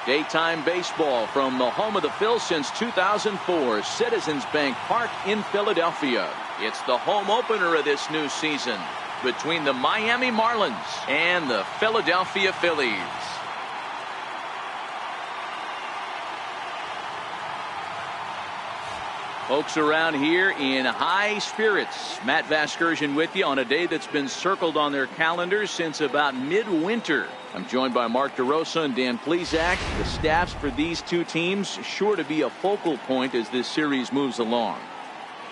Daytime baseball from the home of the Phils since 2004, Citizens Bank Park in Philadelphia. It's the home opener of this new season between the Miami Marlins and the Philadelphia Phillies. Folks around here in high spirits. Matt Vasgersian with you on a day that's been circled on their calendars since about midwinter. I'm joined by Mark DeRosa and Dan Plesac. The staffs for these two teams sure to be a focal point as this series moves along.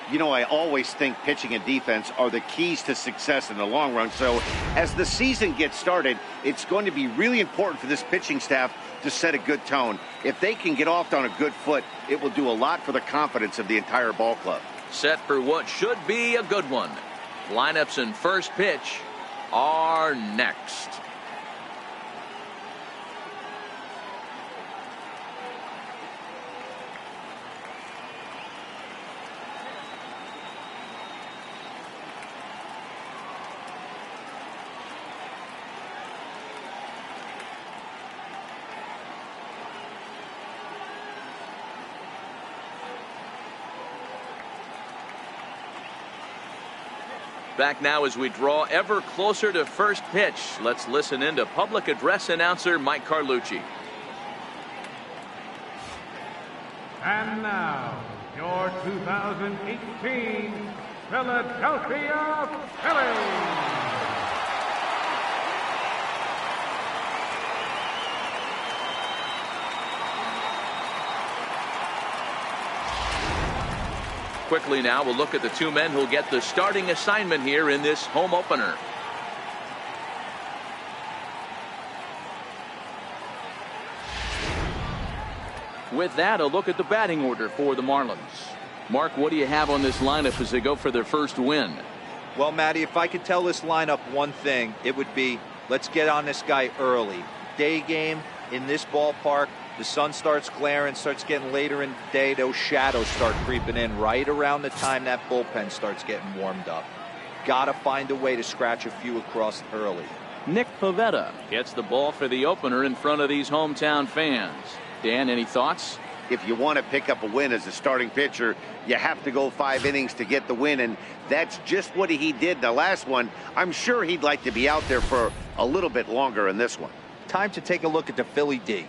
You know, I always think pitching and defense are the keys to success in the long run. So as the season gets started, it's going to be really important for this pitching staff to set a good tone. If they can get off on a good foot, it will do a lot for the confidence of the entire ball club. Set for what should be a good one. Lineups and first pitch are next. Back now as we draw ever closer to first pitch. Let's listen in to public address announcer Mike Carlucci. And now, your 2018 Philadelphia Phillies. Quickly now, we'll look at the two men who'll get the starting assignment here in this home opener. With that, a look at the batting order for the Marlins. Mark, what do you have on this lineup as they go for their first win? Well, Matty, if I could tell this lineup one thing, it would be let's get on this guy early. Day game in this ballpark. The sun starts glaring, starts getting later in the day. Those shadows start creeping in right around the time that bullpen starts getting warmed up. Got to find a way to scratch a few across early. Nick Pivetta gets the ball for the opener in front of these hometown fans. Dan, any thoughts? If you want to pick up a win as a starting pitcher, you have to go 5 innings to get the win, and that's just what he did in the last one. I'm sure he'd like to be out there for a little bit longer in this one. Time to take a look at the Philly D.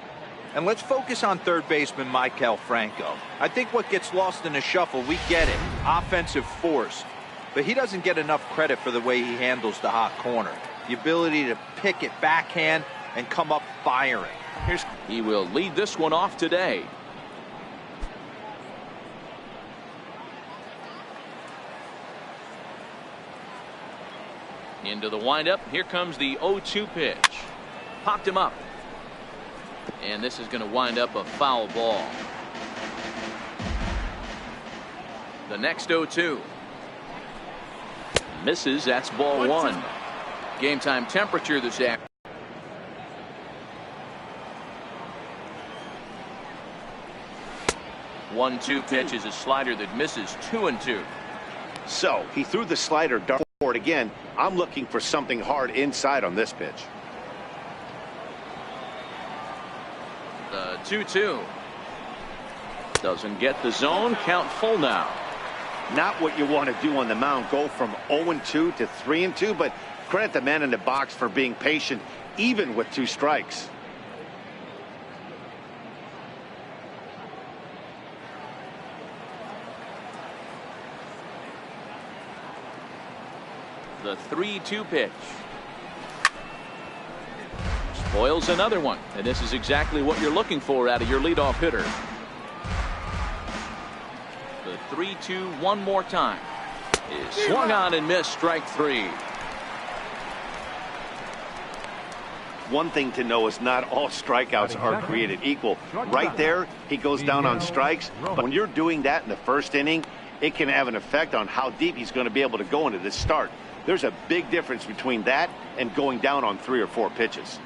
And let's focus on third baseman Maikel Franco. I think what gets lost in the shuffle, we get it, offensive force. But he doesn't get enough credit for the way he handles the hot corner. The ability to pick it backhand and come up firing. He will lead this one off today. Into the windup. Here comes the 0-2 pitch. Popped him up. And this is going to wind up a foul ball. The next 0-2. Misses. That's ball one. Game time temperature this afternoon. One-two pitch is a slider that misses 2-2. So he threw the slider dart forward again. I'm looking for something hard inside on this pitch. The 2-2 doesn't get the zone. Count full now. Not what you want to do on the mound. Go from 0-2 to 3-2, but credit the man in the box for being patient even with 2 strikes. The 3-2 pitch. Spoils another one, and this is exactly what you're looking for out of your leadoff hitter. The 3-2 one more time is swung on and missed. Strike 3. One thing to know is not all strikeouts are created equal. Right there, he goes down on strikes, but when you're doing that in the first inning, it can have an effect on how deep he's going to be able to go into this start. There's a big difference between that and going down on 3 or 4 pitches.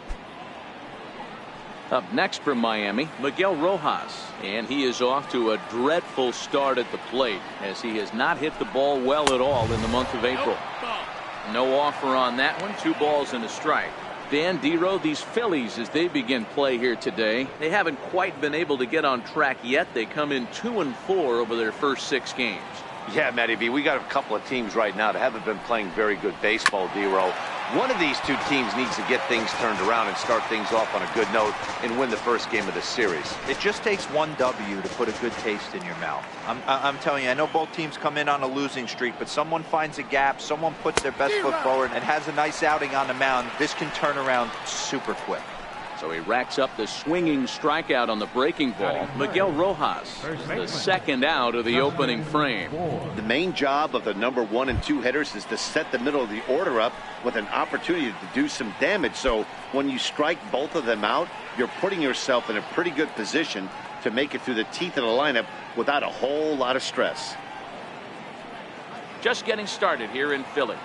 Up next from Miami, Miguel Rojas, and he is off to a dreadful start at the plate as he has not hit the ball well at all in the month of April. No offer on that one. 2 balls and a strike. Dan Dero, these Phillies, as they begin play here today, they haven't quite been able to get on track yet. They come in 2-4 over their first 6 games. Yeah, Matty V, we got a couple of teams right now that haven't been playing very good baseball, Dero. One of these 2 teams needs to get things turned around and start things off on a good note and win the first game of the series. It just takes one W to put a good taste in your mouth. I'm telling you, I know both teams come in on a losing streak, but someone finds a gap, someone puts their best foot forward and has a nice outing on the mound. This can turn around super quick. So he racks up the swinging strikeout on the breaking ball. Miguel Rojas, the second out of the opening frame. The main job of the number 1 and 2 hitters is to set the middle of the order up with an opportunity to do some damage. So when you strike both of them out, you're putting yourself in a pretty good position to make it through the teeth of the lineup without a whole lot of stress. Just getting started here in Philly.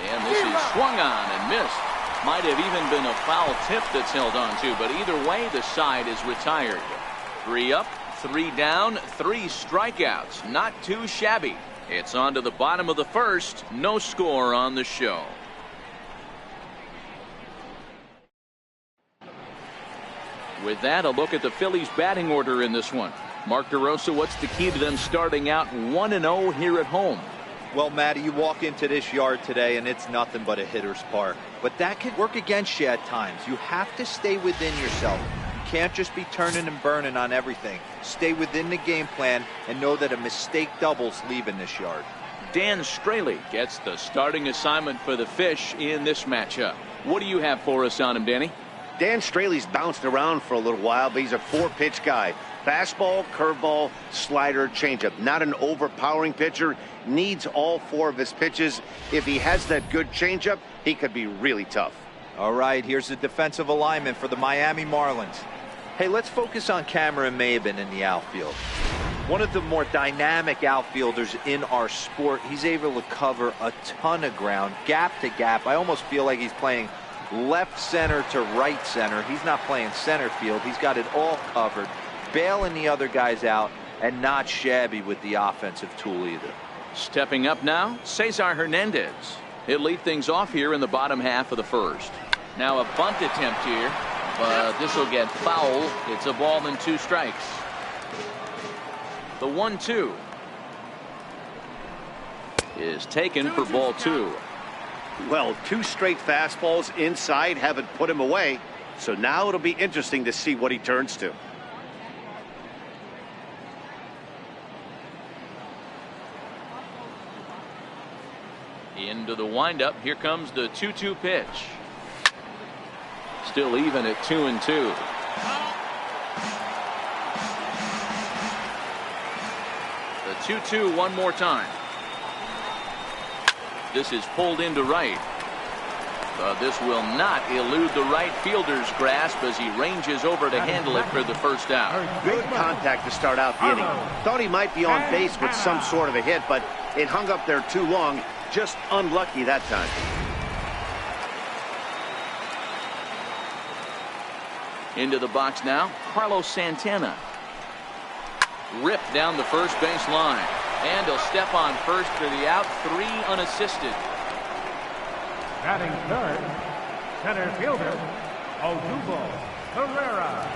And this is swung on and missed. Might have even been a foul tip that's held on to, but either way, the side is retired. 3 up, 3 down, 3 strikeouts. Not too shabby. It's on to the bottom of the first. No score on the show. With that, a look at the Phillies batting order in this one. Mark DeRosa, what's the key to them starting out 1-0 here at home? Well, Matty, you walk into this yard today and it's nothing but a hitter's park. But that can work against you at times. You have to stay within yourself. You can't just be turning and burning on everything. Stay within the game plan and know that a mistake doubles leaving this yard. Dan Straley gets the starting assignment for the Fish in this matchup. What do you have for us on him, Danny? Dan Straley's bounced around for a little while, but he's a 4-pitch guy. Fastball, curveball, slider, changeup. Not an overpowering pitcher. Needs all 4 of his pitches. If he has that good changeup, he could be really tough. All right, here's the defensive alignment for the Miami Marlins. Hey, let's focus on Cameron Maybin in the outfield. One of the more dynamic outfielders in our sport. He's able to cover a ton of ground, gap to gap. I almost feel like he's playing left center to right center. He's not playing center field. He's got it all covered, bailing the other guys out, and not shabby with the offensive tool either. Stepping up now, Cesar Hernandez. He'll lead things off here in the bottom half of the first. Now a bunt attempt here, but this will get foul. It's a ball and 2 strikes. The 1-2 is taken for ball 2. Well, 2 straight fastballs inside haven't put him away. So now it'll be interesting to see what he turns to. Into the windup. Here comes the 2-2 pitch. Still even at 2-2. The 2-2 one more time. This is pulled into right. This will not elude the right fielder's grasp as he ranges over to handle it for the first out. Good contact to start out the inning. Thought he might be on base with some sort of a hit, but it hung up there too long. Just unlucky that time. Into the box now, Carlos Santana. Ripped down the first base line. And he'll step on first for the out. 3 unassisted. Batting third, center fielder, Odubel Herrera.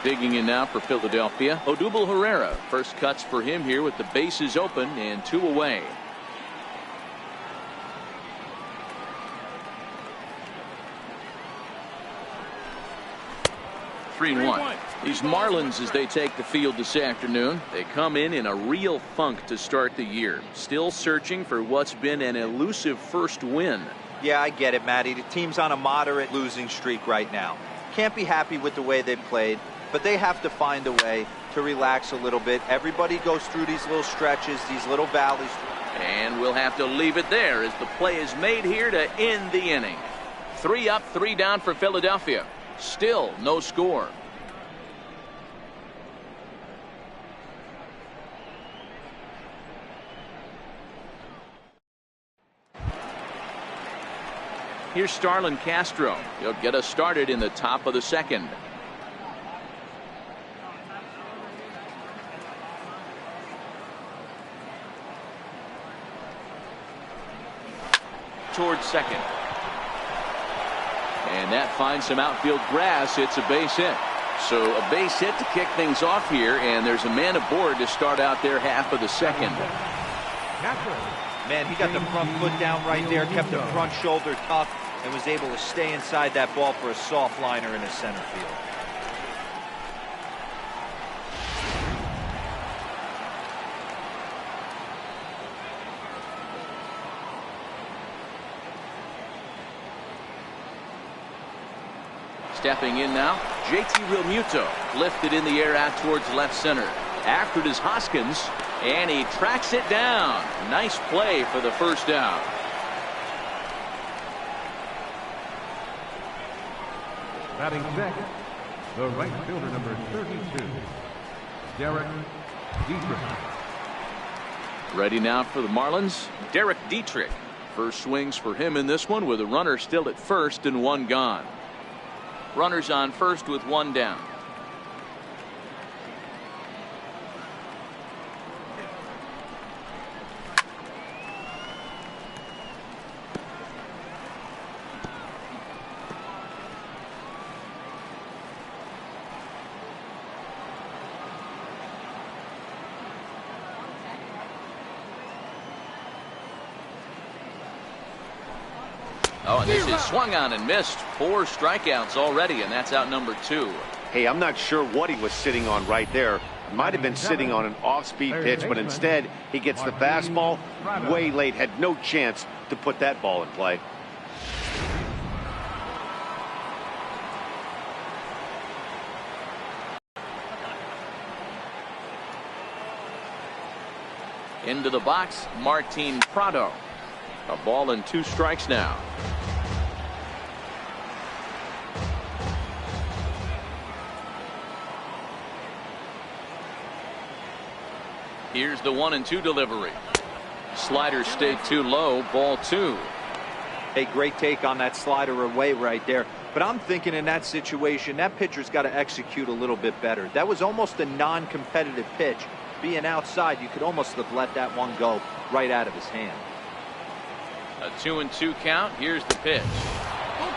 Digging in now for Philadelphia, Odubel Herrera. First cuts for him here with the bases open and 2 away. Three and one. These Marlins, as they take the field this afternoon, they come in a real funk to start the year. Still searching for what's been an elusive first win. Yeah, I get it, Matty. The team's on a moderate losing streak right now. Can't be happy with the way they played, but they have to find a way to relax a little bit. Everybody goes through these little stretches, these little valleys. And we'll have to leave it there as the play is made here to end the inning. 3 up, 3 down for Philadelphia. Still no score. Here's Starlin Castro. He'll get us started in the top of the second. towards second. And that finds some outfield grass. It's a base hit. So a base hit to kick things off here, and there's a man aboard to start out their half of the second. Man, he got the front foot down right there, kept the front shoulder tough, and was able to stay inside that ball for a soft liner in the center field. Stepping in now, JT Realmuto lifted in the air out towards left center. After it is Hoskins, and he tracks it down. Nice play for the first down. Batting second, the right fielder, number 32, Derek Dietrich. Ready now for the Marlins, Derek Dietrich. First swings for him in this one with a runner still at first and one gone. Runners on first with one down. Oh, and this is swung on and missed. 4 strikeouts already, and that's out number 2. Hey, I'm not sure what he was sitting on right there. Might have been sitting on an off-speed pitch, but instead he gets the fastball way late. Had no chance to put that ball in play. Into the box, Martin Prado. A ball and 2 strikes now. Here's the 1-2 delivery. Slider stayed too low. Ball 2. A great take on that slider away right there. But I'm thinking in that situation, that pitcher's got to execute a little bit better. That was almost a non-competitive pitch. Being outside, you could almost have let that one go right out of his hand. A 2-2 count. Here's the pitch.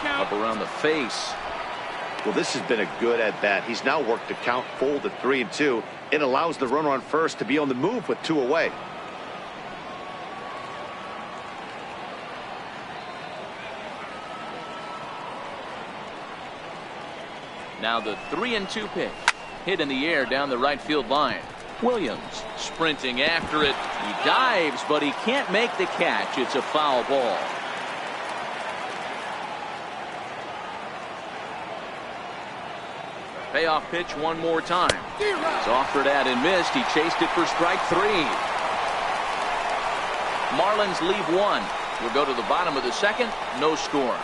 Up around the face. Well, this has been a good at bat. He's now worked the count full to 3-2. It allows the runner on first to be on the move with 2 away. Now the 3-2 pitch. Hit in the air down the right field line. Williams sprinting after it. He dives, but he can't make the catch. It's a foul ball. Payoff pitch one more time. It's offered at and missed. He chased it for strike 3. Marlins leave 1. We'll go to the bottom of the second. No score.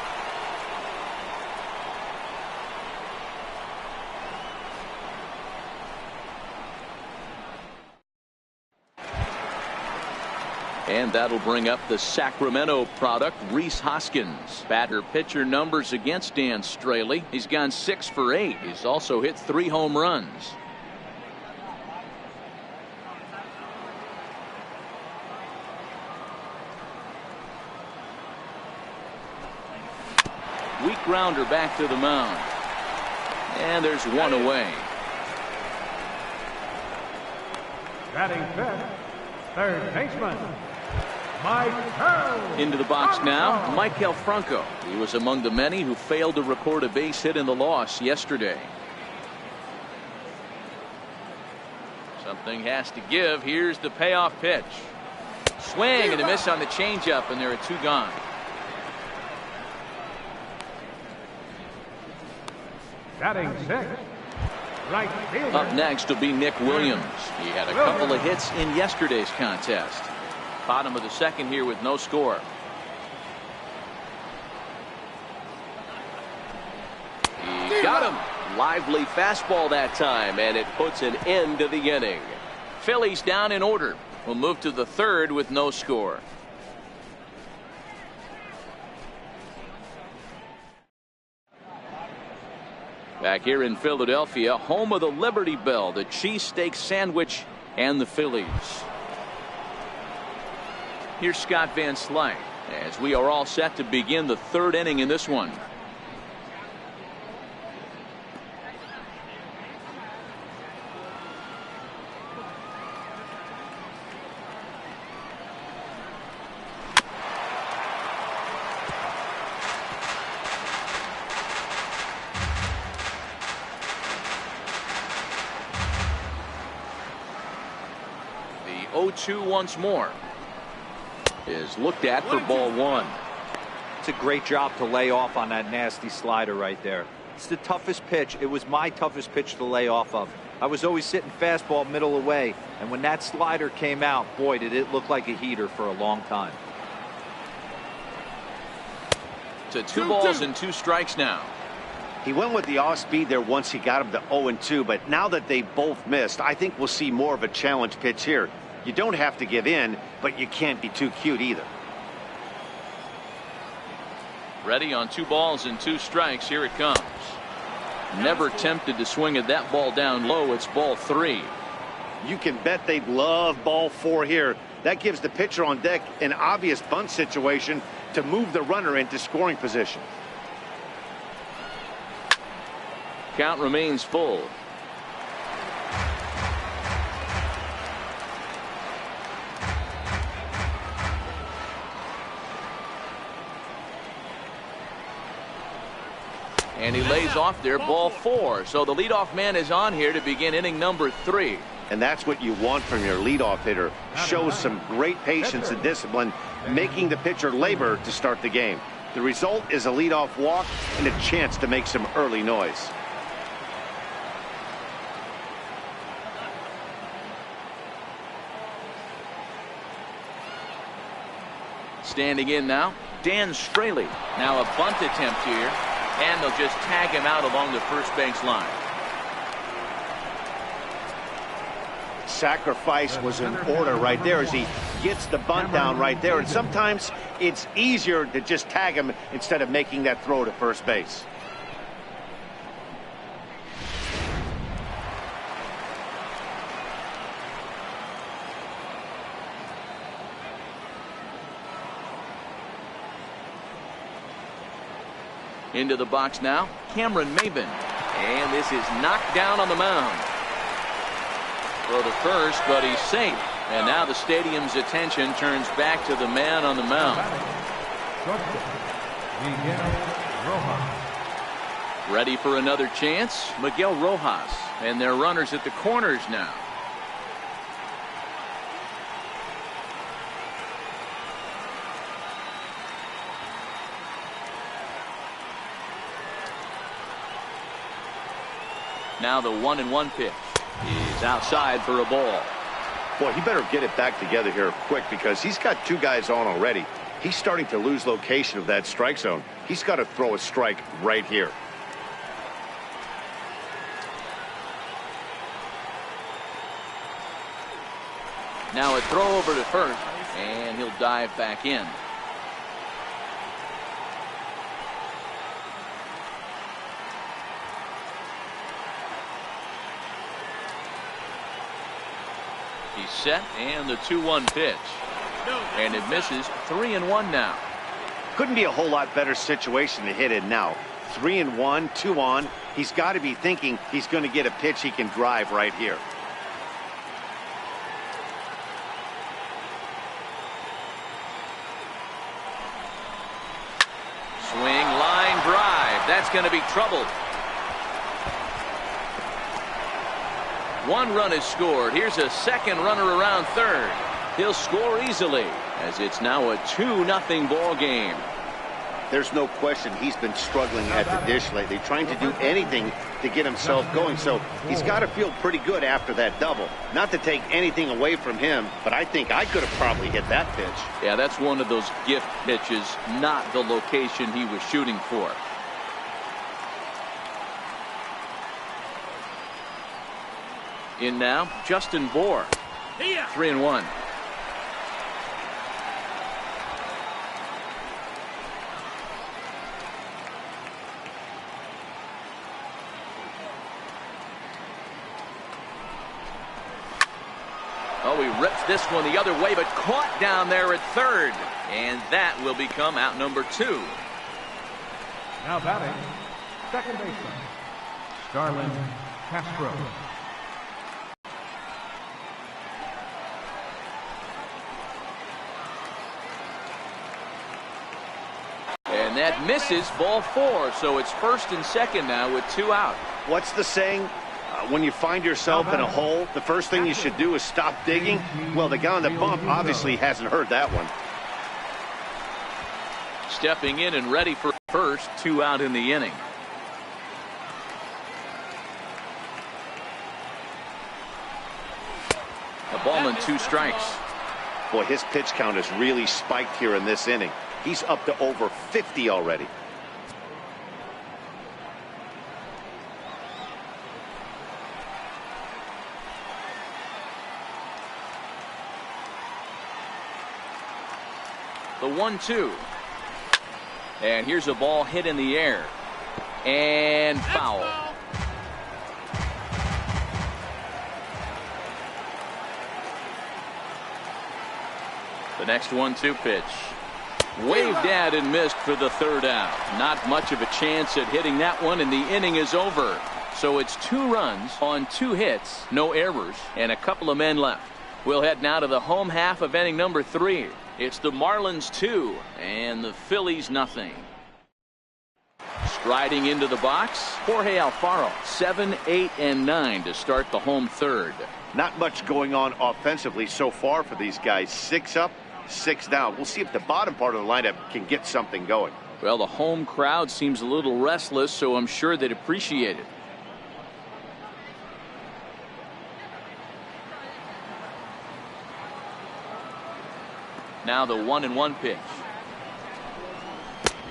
And that'll bring up the Sacramento product, Rhys Hoskins. Batter pitcher numbers against Dan Straley. He's gone 6 for 8. He's also hit 3 home runs. Weak grounder back to the mound. And there's 1 away. Batting fifth, third baseman, Into the box now, Michael Franco. He was among the many who failed to record a base hit in the loss yesterday. Something has to give. Here's the payoff pitch. Swing and a miss on the changeup, and there are 2 gone. batting sixth, right fielder. Up next will be Nick Williams. He had a couple of hits in yesterday's contest. Bottom of the second here with no score. He got him. Lively fastball that time, and it puts an end to the inning. Phillies down in order. We'll move to the third with no score. Back here in Philadelphia, home of the Liberty Bell, the cheesesteak sandwich, and the Phillies. Here's Scott Van Slyke as we are all set to begin the third inning in this one. The 0-2 once more is looked at for ball one. It's a great job to lay off on that nasty slider right there. It's the toughest pitch. It was my toughest pitch to lay off of. I was always sitting fastball middle away, and when that slider came out, boy, did it look like a heater for a long time. To 2 balls and 2 strikes now. He went with the off speed there once he got him to 0-2, but now that they both missed, I think we'll see more of a challenge pitch here. You don't have to give in, but you can't be too cute either. Ready on 2 balls and 2 strikes. Here it comes. Never tempted to swing at that ball down low. It's ball 3. You can bet they'd love ball 4 here. That gives the pitcher on deck an obvious bunt situation to move the runner into scoring position. Count remains full. And he lays off there, ball 4. So the leadoff man is on here to begin inning number 3. And that's what you want from your leadoff hitter. Shows some great patience and discipline, making the pitcher labor to start the game. The result is a leadoff walk and a chance to make some early noise. Standing in now, Dan Straley. Now a bunt attempt here, and they'll just tag him out along the first base line. Sacrifice was in order right there as he gets the bunt down right there. And sometimes it's easier to just tag him instead of making that throw to first base. Into the box now, Cameron Maybin. And this is knocked down on the mound. Throw to first, but he's safe. And now the stadium's attention turns back to the man on the mound. Ready for another chance, Miguel Rojas. And their runners at the corners now. Now the 1-1 pitch is outside for a ball. Boy, he better get it back together here quick because he's got 2 guys on already. He's starting to lose location of that strike zone. He's got to throw a strike right here. Now a throw over to first, and he'll dive back in. He's set, and the 2-1 pitch. And it misses. 3-1 now. Couldn't be a whole lot better situation to hit in now. 3-1, 2 on. He's got to be thinking he's going to get a pitch he can drive right here. Swing, line drive. That's going to be trouble. 1 run is scored. Here's a second runner around third. He'll score easily as it's now a 2-0 ball game. There's no question he's been struggling at the dish lately, trying to do anything to get himself going. So he's got to feel pretty good after that double. Not to take anything away from him, but I think I could have probably hit that pitch. Yeah, that's one of those gift pitches, not the location he was shooting for. In now, Justin Bour. 3-1. Oh, he rips this one the other way, but caught down there at third. And that will become out number 2. Now batting, second baseman, Starlin Castro. And that misses, ball 4. So it's first and second now with 2 out. What's the saying? When you find yourself in a hole, the first thing you should do is stop digging. Well, the guy on the bump obviously hasn't heard that one. Stepping in and ready for first, 2 out in the inning. A ball and 2 strikes. Boy, his pitch count has really spiked here in this inning. He's up to over 50 already. The 1-2. And here's a ball hit in the air. And foul. The next 1-2 pitch. Waved at and missed for the 3rd out. Not much of a chance at hitting that one, and the inning is over. So it's 2 runs on 2 hits, no errors, and a couple of men left. We'll head now to the home half of inning number 3. It's the Marlins 2 and the Phillies nothing. Striding into the box, Jorge Alfaro, 7, 8, and 9 to start the home 3rd. Not much going on offensively so far for these guys. 6 up, 6 down. We'll see if the bottom part of the lineup can get something going. Well, the home crowd seems a little restless, so I'm sure they'd appreciate it. Now the 1-1 pitch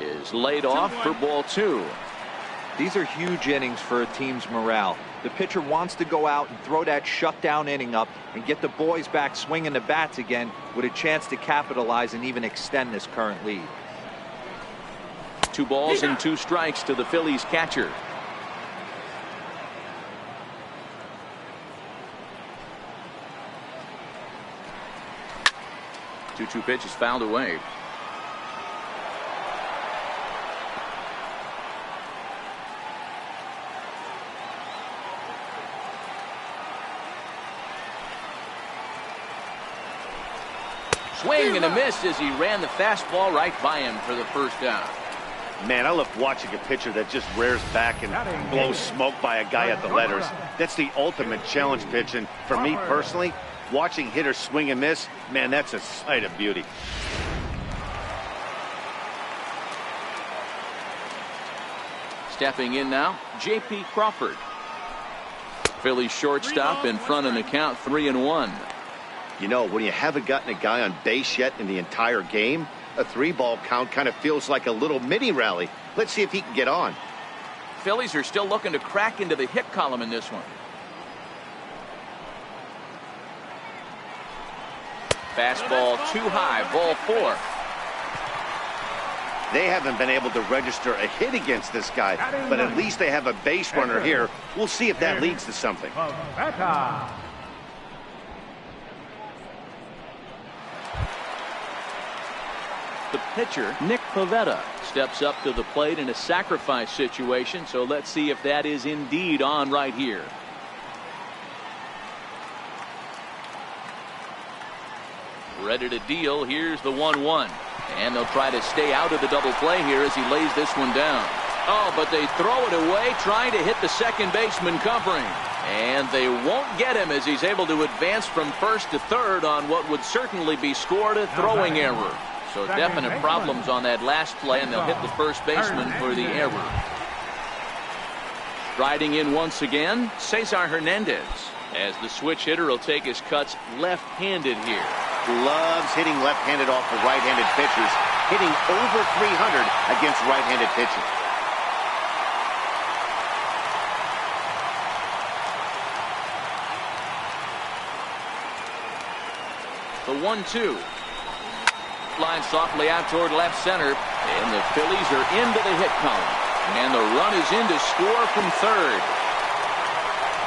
is laid off for ball 2. These are huge innings for a team's morale. The pitcher wants to go out and throw that shutdown inning up and get the boys back swinging the bats again with a chance to capitalize and even extend this current lead. 2 balls and 2 strikes to the Phillies catcher. Two pitch is fouled away. Swing and a miss as he ran the fastball right by him for the 1st down. Man, I love watching a pitcher that just rears back and blows smoke by a guy at the letters. That's the ultimate challenge pitch, and for me personally, watching hitters swing and miss, man, that's a sight of beauty. Stepping in now, J.P. Crawford. Phillies shortstop in front in the count, 3-1. You know, when you haven't gotten a guy on base yet in the entire game, a 3-ball count kind of feels like a little mini rally. Let's see if he can get on. Phillies are still looking to crack into the hit column in this one. Fastball too high, ball 4. They haven't been able to register a hit against this guy, but at least they have a base runner here. We'll see if that leads to something. The pitcher, Nick Pivetta, steps up to the plate in a sacrifice situation, so let's see if that is indeed on right here. Ready to deal. Here's the 1-1. And they'll try to stay out of the double play here as he lays this one down. Oh, but they throw it away, trying to hit the second baseman covering. And they won't get him as he's able to advance from first to third on what would certainly be scored a throwing error. So definite problems on that last play, and they'll hit the first baseman for the error. Riding in once again, Cesar Hernandez, as the switch hitter will take his cuts left-handed here. Loves hitting left-handed off the right-handed pitchers, hitting over 300 against right-handed pitching. The 1-2. Line softly out toward left center, and the Phillies are into the hit column. And the run is in to score from third.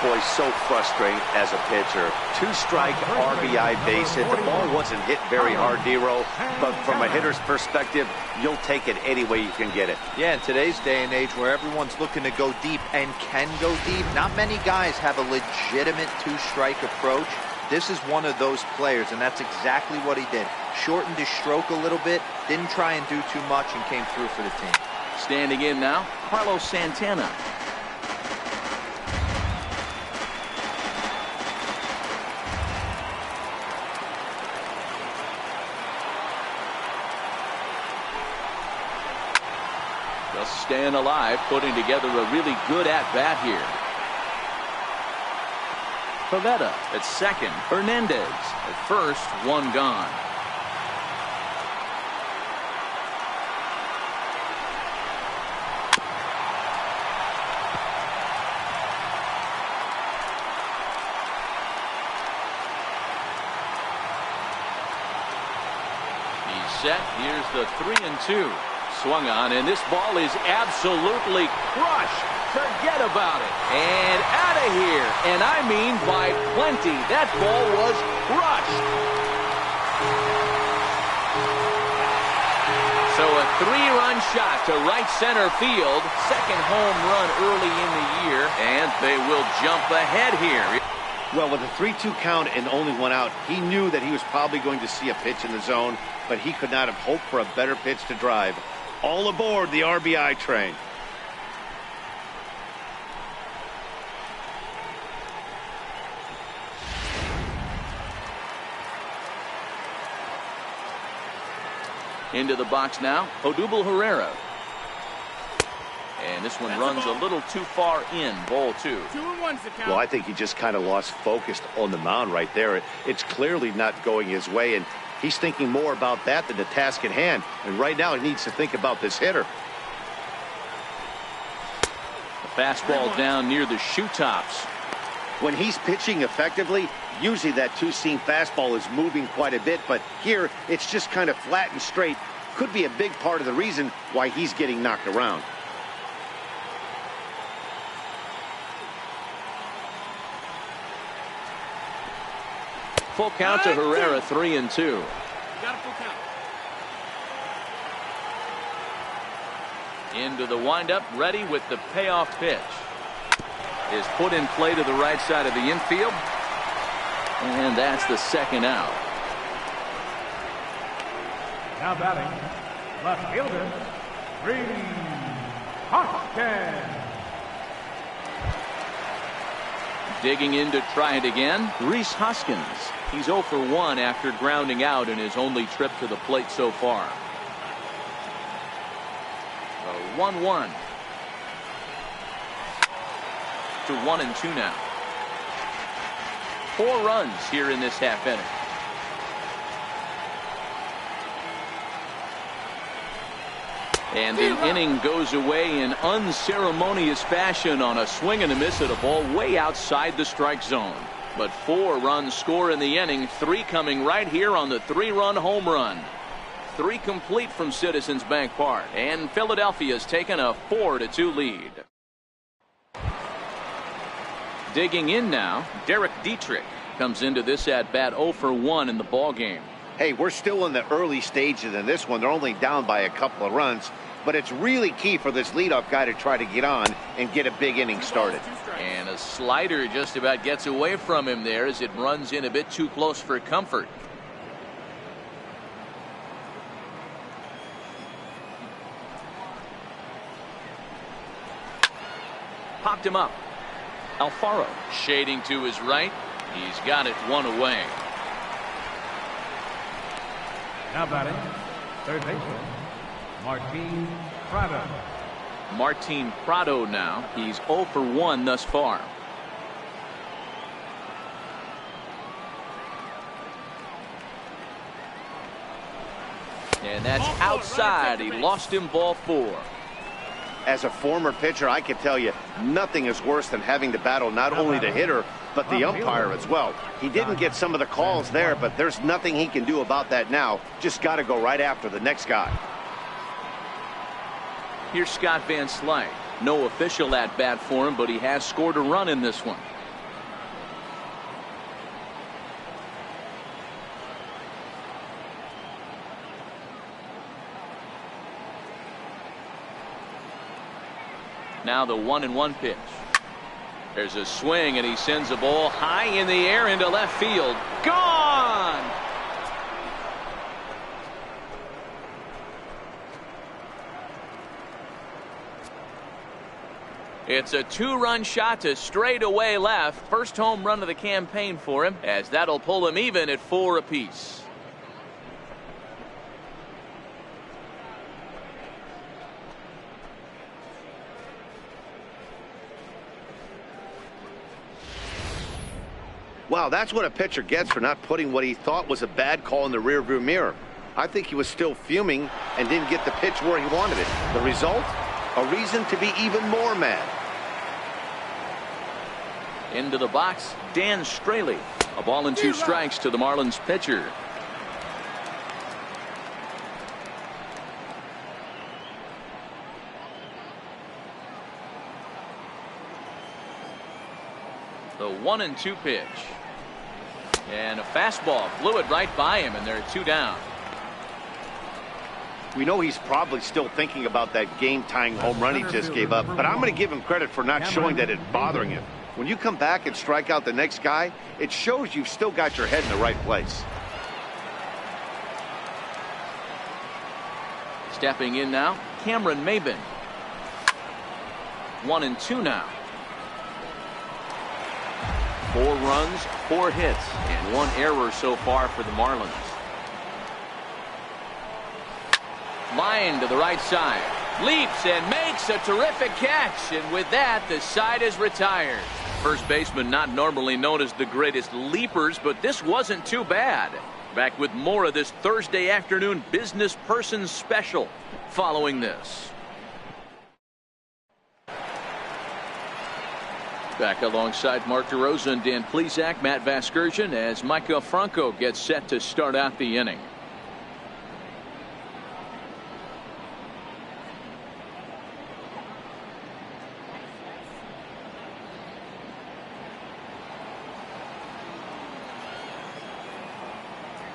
Boy, so frustrating as a pitcher. 2-strike RBI base hit. The ball wasn't hit very hard, Nero, but from a hitter's perspective, you'll take it any way you can get it. Yeah, in today's day and age where everyone's looking to go deep and can go deep, not many guys have a legitimate 2-strike approach. This is one of those players, and that's exactly what he did. Shortened his stroke a little bit, didn't try and do too much, and came through for the team. Standing in now, Carlos Santana. Just staying alive, putting together a really good at-bat here. Pivetta at second. Hernandez at first. One gone. He's set. Here's the 3-2. Swung on, and this ball is absolutely crushed. Forget about it. And out of here. And I mean by plenty. That ball was crushed. So a 3-run shot to right center field. Second home run early in the year. And they will jump ahead here. Well, with a 3-2 count and only one out, he knew that he was probably going to see a pitch in the zone, but he could not have hoped for a better pitch to drive. All aboard the RBI train. Into the box now, Odubel Herrera. And this one runs a little too far in. Ball 2. 2-1's the count. Well, I think he just kind of lost focus on the mound right there. It's clearly not going his way, and he's thinking more about that than the task at hand. And right now he needs to think about this hitter. The fastball down near the shoe tops. When he's pitching effectively, usually that two-seam fastball is moving quite a bit, but here it's just kind of flat and straight. Could be a big part of the reason why he's getting knocked around. Full count to Herrera, 3-2. Got a full count. Into the windup, ready with the payoff pitch. Is put in play to the right side of the infield. And that's the second out. Now batting, left fielder, Reese Hoskins. Digging in to try it again, Reese Hoskins. He's 0 for 1 after grounding out in his only trip to the plate so far. 1-1 to 1-2 now. 4 runs here in this half inning. And the inning goes away in unceremonious fashion on a swing and a miss at a ball way outside the strike zone. But 4 runs score in the inning, 3 coming right here on the 3-run home run. 3 complete from Citizens Bank Park, and Philadelphia's taken a 4-2 lead. Digging in now, Derek Dietrich comes into this at bat 0 for 1 in the ball game. Hey, we're still in the early stages in this one. They're only down by a couple of runs, but it's really key for this leadoff guy to try to get on and get a big inning started. And a slider just about gets away from him there as it runs in a bit too close for comfort. Popped him up. Alfaro shading to his right. He's got it 1 away. Now batting, third baseman, Martin Prado. Martin Prado now. He's 0 for 1 thus far. And that's outside. He lost him, ball 4. As a former pitcher, I can tell you nothing is worse than having to battle not only the hitter but the umpire as well. He didn't get some of the calls there, but there's nothing he can do about that now. Just got to go right after the next guy. Here's Scott Van Slyke. No official at bat for him, but he has scored a run in this one. Now the 1-1 pitch. There's a swing, and he sends a ball high in the air into left field. Gone! It's a 2-run shot to straightaway left. First home run of the campaign for him, as that'll pull him even at 4 apiece. Wow, that's what a pitcher gets for not putting what he thought was a bad call in the rearview mirror. I think he was still fuming and didn't get the pitch where he wanted it. The result? A reason to be even more mad. Into the box, Dan Straley. A ball and 2 strikes to the Marlins pitcher. The 1-2 pitch. And a fastball flew it right by him, and there are 2 down. We know he's probably still thinking about that game-tying home run he just gave up, but I'm going to give him credit for not showing that it's bothering him. When you come back and strike out the next guy, it shows you've still got your head in the right place. Stepping in now, Cameron Maybin. 1-2 now. 4 runs, 4 hits, and 1 error so far for the Marlins. Line to the right side. Leaps and makes a terrific catch, and with that, the side is retired. First baseman not normally known as the greatest leapers, but this wasn't too bad. Back with more of this Thursday afternoon business person special following this. Back alongside Mark DeRosa and Dan Plesac, Matt Vasgersian, as Micah Franco gets set to start out the inning.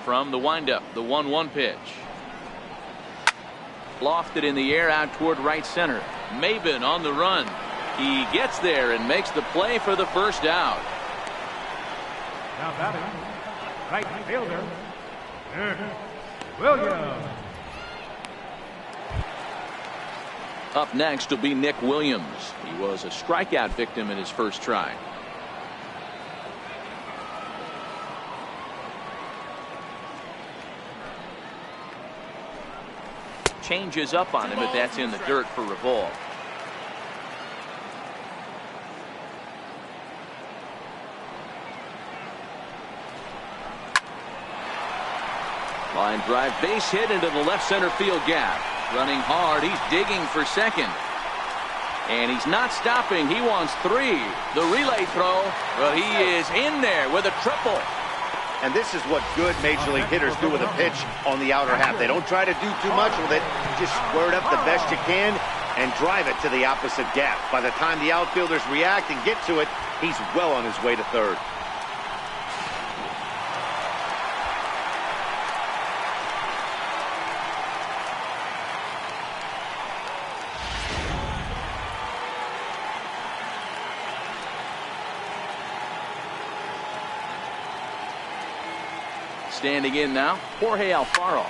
From the windup, the 1-1 pitch. Lofted in the air out toward right center. Maybin on the run. He gets there and makes the play for the first out. Now batting, right fielder, Williams. Up next will be Nick Williams. He was a strikeout victim in his first try. Changes up on him, but that's in the dirt for Revolve. Line drive, base hit into the left center field gap. Running hard, he's digging for second. And he's not stopping, he wants 3. The relay throw, well, he is in there with a triple. And this is what good major league hitters do with a pitch on the outer half. They don't try to do too much with it. Just square it up the best you can and drive it to the opposite gap. By the time the outfielders react and get to it, he's well on his way to third. Standing in now, Jorge Alfaro.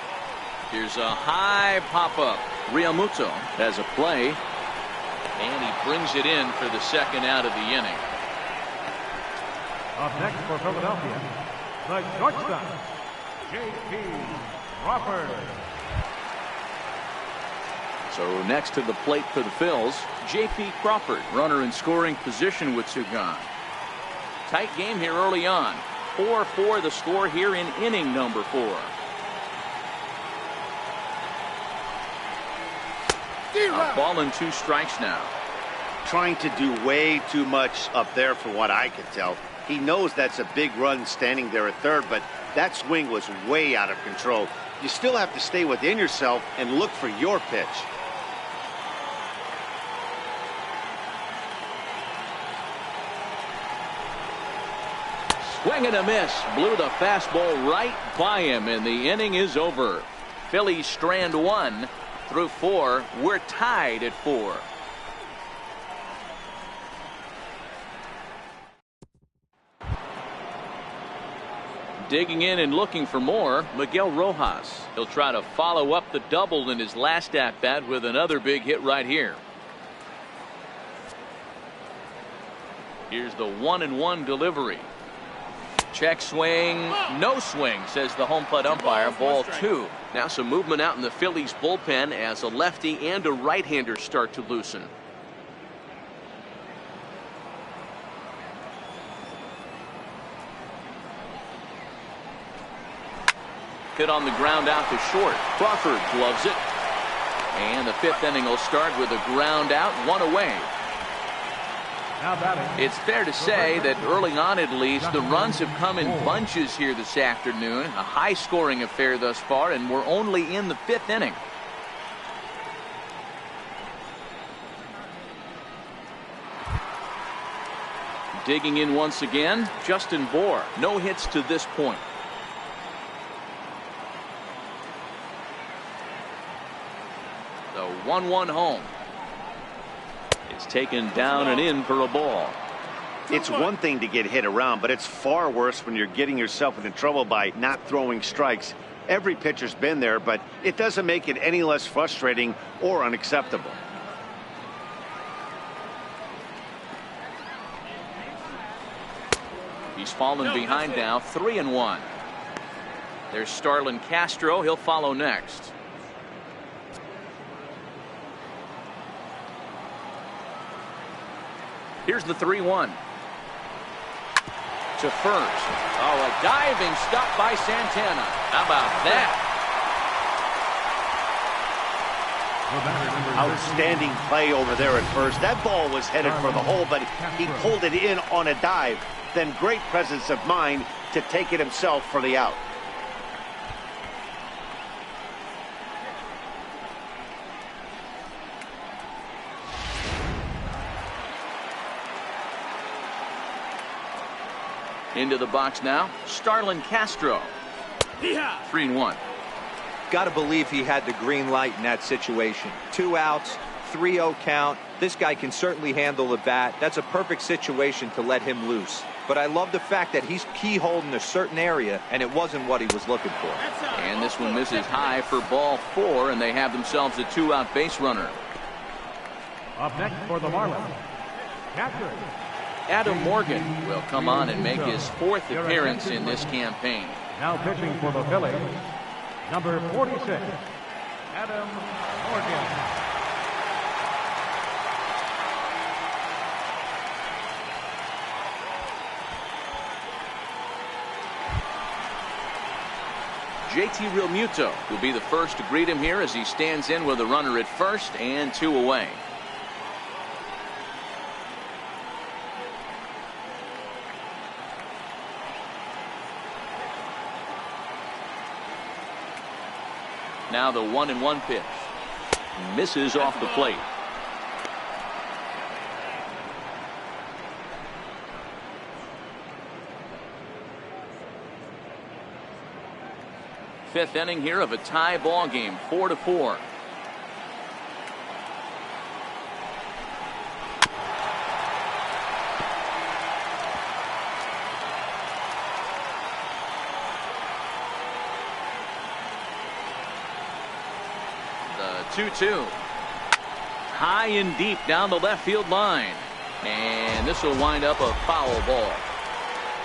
Here's a high pop-up. Realmuto has a play, and he brings it in for the second out of the inning. Up next for Philadelphia, the shortstop, J.P. Crawford. So next to the plate for the Phils, J.P. Crawford, runner in scoring position with 2 gone. Tight game here early on. 4-4 the score here in inning number 4. A ball and 2 strikes now. Trying to do way too much up there for what I can tell. He knows that's a big run standing there at third, but that swing was way out of control. You still have to stay within yourself and look for your pitch. Swing and a miss. Blew the fastball right by him, and the inning is over. Phillies strand 1 through 4. We're tied at 4. Digging in and looking for more, Miguel Rojas. He'll try to follow up the double in his last at bat with another big hit right here. Here's the 1-1 delivery. Check swing, no swing, says the home plate umpire. Ball 2. Now some movement out in the Phillies bullpen as a lefty and a right-hander start to loosen. Hit on the ground out to short. Crawford gloves it. And the 5th inning will start with a ground out, 1 away. It's fair to say that early on, at least, the runs have come in bunches here this afternoon. A high-scoring affair thus far, and we're only in the 5th inning. Digging in once again, Justin Bour. No hits to this point. The 1-1 home. It's taken down and in for a ball. It's one thing to get hit around, but it's far worse when you're getting yourself into trouble by not throwing strikes. Every pitcher's been there, but it doesn't make it any less frustrating or unacceptable. He's fallen behind now, 3-1. There's Starlin Castro. He'll follow next. Here's the 3-1. To first. Oh, a diving stop by Santana. How about that? Outstanding play over there at first. That ball was headed for the hole, but he pulled it in on a dive. Then great presence of mind to take it himself for the out. Into the box now, Starlin Castro. 3-1. Got to believe he had the green light in that situation. 2 outs, 3-0 count. This guy can certainly handle the bat. That's a perfect situation to let him loose. But I love the fact that he's keyholed in a certain area, and it wasn't what he was looking for. And this one misses high for ball 4, and they have themselves a 2-out base runner. Up next for the Marlins, catcher Adam Morgan will come on and make his 4th appearance in this campaign. now pitching for the Phillies, number 46, Adam Morgan. JT Realmuto will be the first to greet him here as he stands in with a runner at first and 2 away. Now the 1-1 pitch. Misses off the plate. Fifth inning here of a tie ball game, 4-4. The 2-2. High and deep down the left field line. And this will wind up a foul ball.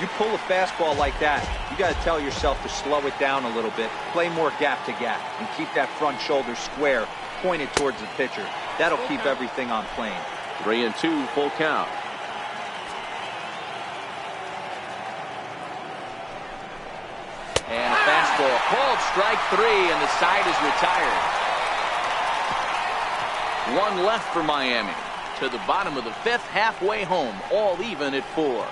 You pull a fastball like that, you got to tell yourself to slow it down a little bit, play more gap to gap, and keep that front shoulder square, pointed towards the pitcher. That'll keep everything on plane. 3-2, full count. And a fastball called strike 3, and the side is retired. 1 left for Miami. To the bottom of the 5th, halfway home, all even at 4.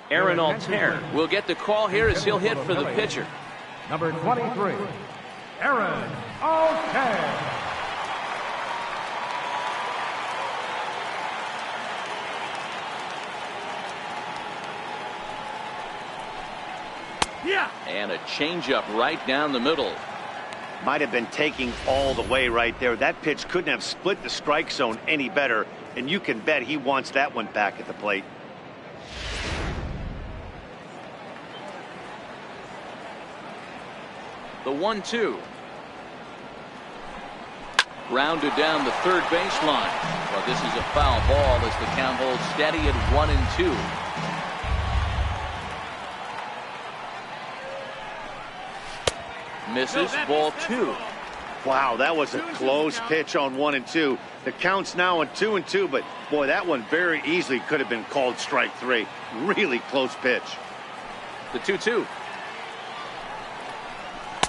Aaron Altair will get the call here as he'll hit for the pitcher. Number 23, Aaron Altair. And a changeup right down the middle. Might have been taking all the way right there. That pitch couldn't have split the strike zone any better. and you can bet he wants that one back at the plate. The 1-2. Grounded down the third baseline. But this is a foul ball as the count holds steady at 1-2. Misses, ball 2. Wow, that was a close pitch on 1-2. The count's now on 2-2, but boy, that one very easily could have been called strike 3. Really close pitch. The 2-2.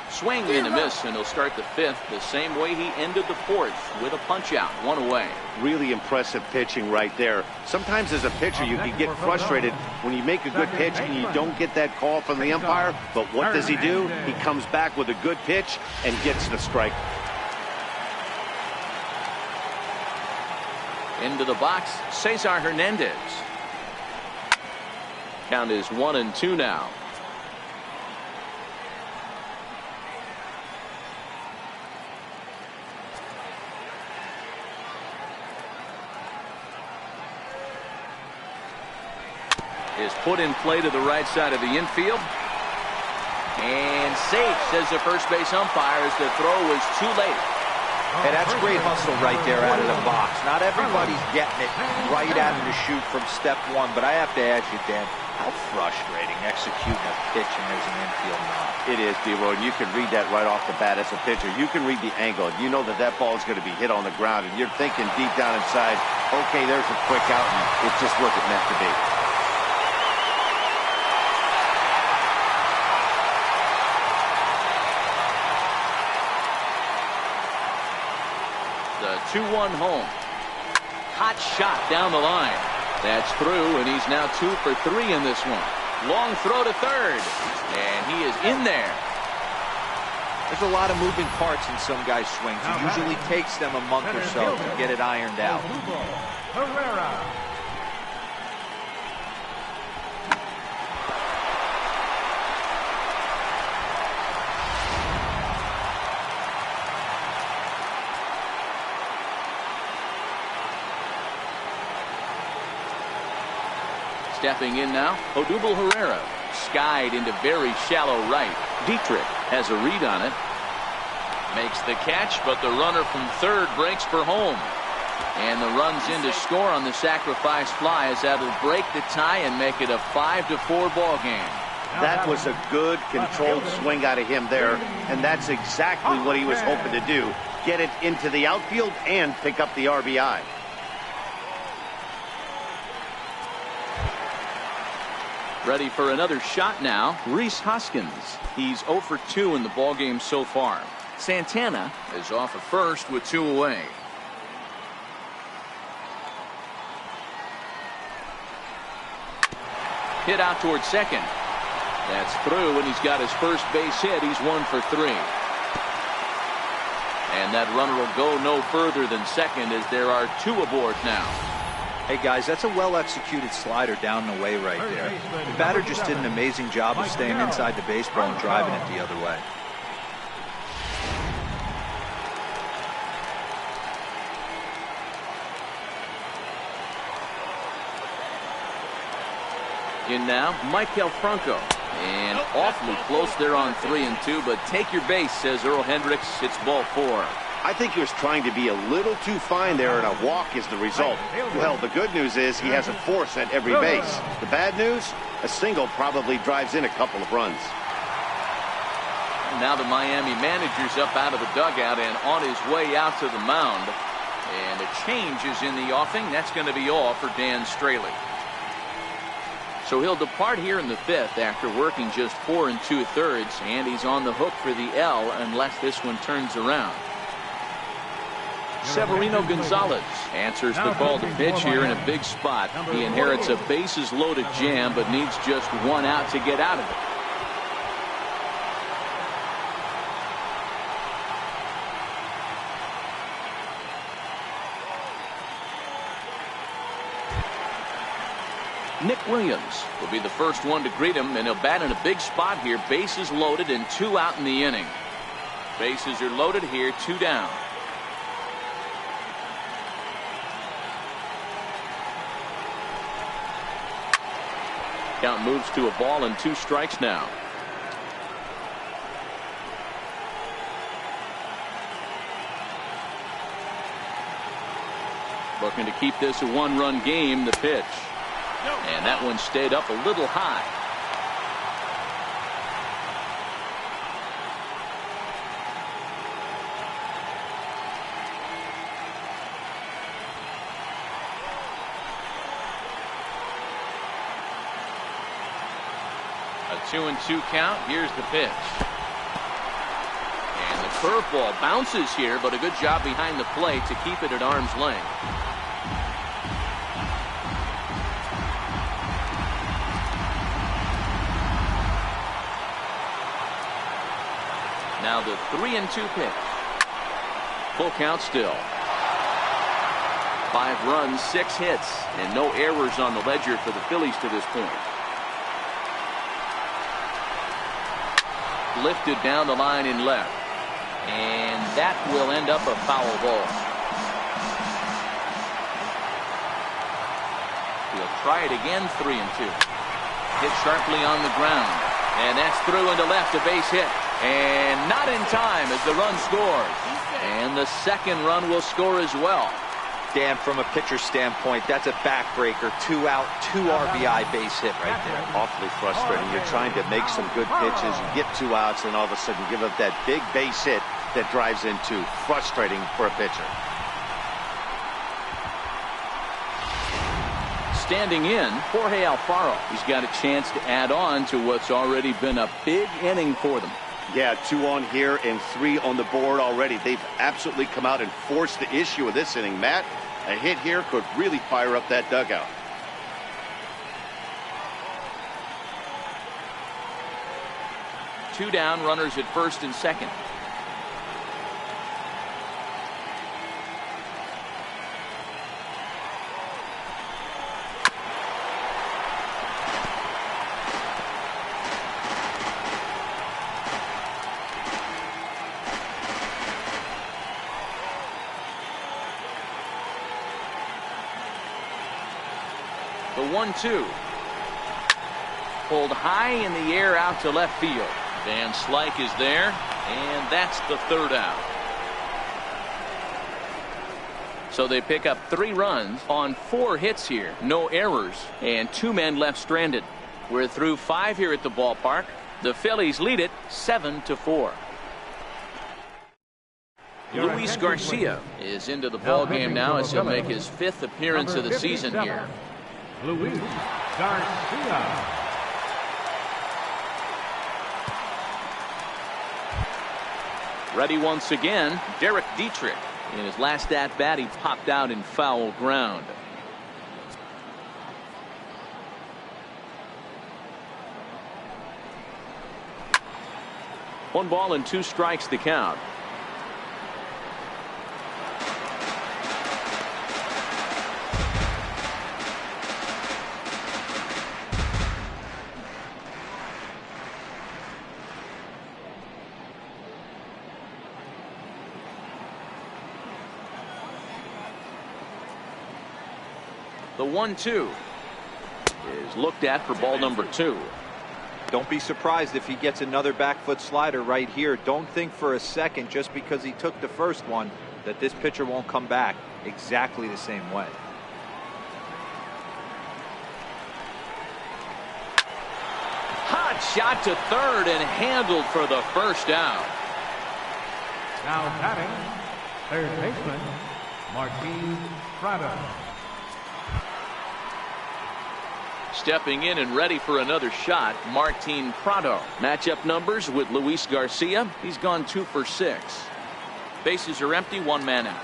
Swing and a miss, and he'll start the 5th the same way he ended the 4th, with a punch out, 1 away. Really impressive pitching right there. Sometimes as a pitcher you can get frustrated when you make a good pitch and you don't get that call from the umpire, but what does he do? He comes back with a good pitch and gets the strike. Into the box, Cesar Hernandez. Count is 1-2 now. Is put in play to the right side of the infield. And safe, says the first base umpire, as the throw was too late. Hey, that's great hustle right there out of the box. Not everybody's getting it right out of the chute from step 1, but I have to ask you, Dan, how frustrating executing a pitch and there's an infield knock. It is, D-Roy. You can read that right off the bat as a pitcher. You can read the angle. You know that that ball is going to be hit on the ground, and you're thinking deep down inside, okay, there's a quick out, and it just wasn't meant to be. The 2-1 home. Hot shot down the line. That's through, and he's now 2 for 3 in this one. Long throw to third, and he is in there. There's a lot of moving parts in some guys' swings. It usually takes them a month or so to get it ironed out. Herrera. Stepping in now, Odubel Herrera. Skied into very shallow right. Dietrich has a read on it. Makes the catch, but the runner from third breaks for home. And the runs in to score on the sacrifice fly, as that'll break the tie and make it a 5-4 ball game. That was a good controlled swing out of him there, and that's exactly what he was hoping to do. Get it into the outfield and pick up the RBI. Ready for another shot now, Rhys Hoskins. He's 0 for 2 in the ballgame so far. Santana is off at first with 2 away. Hit out towards second. That's through, and he's got his first base hit. He's 1 for 3. And that runner will go no further than second, as there are 2 aboard now. Hey guys, that's a well-executed slider down the way right there. The batter just did an amazing job of staying inside the baseball and driving it the other way. In now, Maikel Franco. And awfully close there on 3-2, but take your base, says Earl Hendricks. It's ball 4. I think he was trying to be a little too fine there, and a walk is the result. Well, the good news is he has a force at every base. The bad news, a single probably drives in a couple of runs. And now the Miami manager's up out of the dugout and on his way out to the mound. And a change is in the offing. That's going to be all for Dan Straley. So he'll depart here in the 5th after working just 4 2/3, and he's on the hook for the L unless this one turns around. Severino Gonzalez answers the call to pitch here in a big spot. He inherits a bases loaded jam, but needs just 1 out to get out of it. Nick Williams will be the first one to greet him, and he'll bat in a big spot here. Bases loaded and 2 out in the inning. Bases are loaded here, 2 down. Count moves to a ball and 2 strikes now. Looking to keep this a 1-run game. The pitch. And that one stayed up a little high. A 2-2 count. Here's the pitch. And the curveball bounces here, but a good job behind the plate to keep it at arm's length. Now the 3-2 pitch. Full count still. 5 runs, 6 hits, and no errors on the ledger for the Phillies to this point. Lifted down the line in left. And that will end up a foul ball. He'll try it again, 3-2. Hit sharply on the ground. And that's through into left, a base hit. And not in time as the run scores. And the second run will score as well. Dan, from a pitcher standpoint, that's a backbreaker. 2 out, 2 RBI base hit right there. Awfully frustrating. You're trying to make some good pitches. You get 2 outs, and all of a sudden give up that big base hit that drives in 2. Frustrating for a pitcher. Standing in, Jorge Alfaro. He's got a chance to add on to what's already been a big inning for them. Yeah, 2 on here and 3 on the board already. They've absolutely come out and forced the issue of this inning. Matt, a hit here could really fire up that dugout. Two down, runners at first and second. The 1-2. Pulled high in the air out to left field. Van Slyke is there, and that's the 3rd out. So they pick up 3 runs on 4 hits here. No errors, and 2 men left stranded. We're through 5 here at the ballpark. The Phillies lead it 7-4. Luis Garcia is into the ball game now as he'll make his 5th appearance of the season here. Luis Garcia. Ready once again, Derek Dietrich. In his last at-bat, he popped out in foul ground. One ball and 2 strikes to count. The 1-2 is looked at for ball number 2. Don't be surprised if he gets another back foot slider right here. Don't think for a second, just because he took the first one, that this pitcher won't come back exactly the same way. Hot shot to third and handled for the 1st out. Now batting, third baseman, Martin Prado. Stepping in and ready for another shot, Martin Prado. Matchup numbers with Luis Garcia. He's gone 2 for 6. Bases are empty, 1 man out.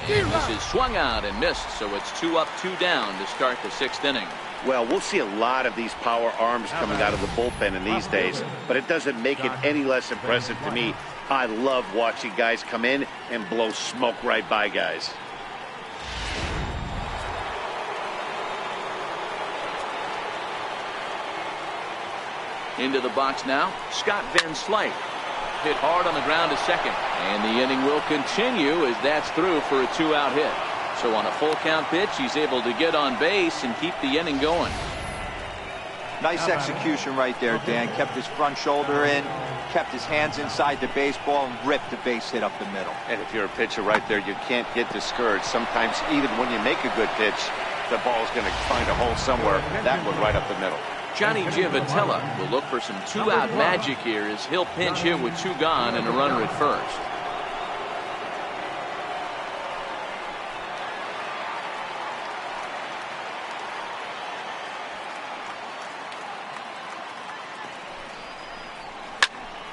And this is swung out and missed, so it's 2 up, 2 down to start the 6th inning. Well, we'll see a lot of these power arms coming out of the bullpen in these days, but it doesn't make it any less impressive to me. I love watching guys come in and blow smoke right by guys. Into the box now, Scott Van Slyke. Hit hard on the ground to second. And the inning will continue as that's through for a 2-out hit. So on a full count pitch, he's able to get on base and keep the inning going. Nice execution right there, Dan. Kept his front shoulder in, kept his hands inside the baseball, and ripped the base hit up the middle. And if you're a pitcher right there, you can't get discouraged. Sometimes even when you make a good pitch, the ball's going to find a hole somewhere. That one right up the middle. Johnny Giavotella will look for some 2-out magic here as he'll pinch hit with 2 gone and a runner at first.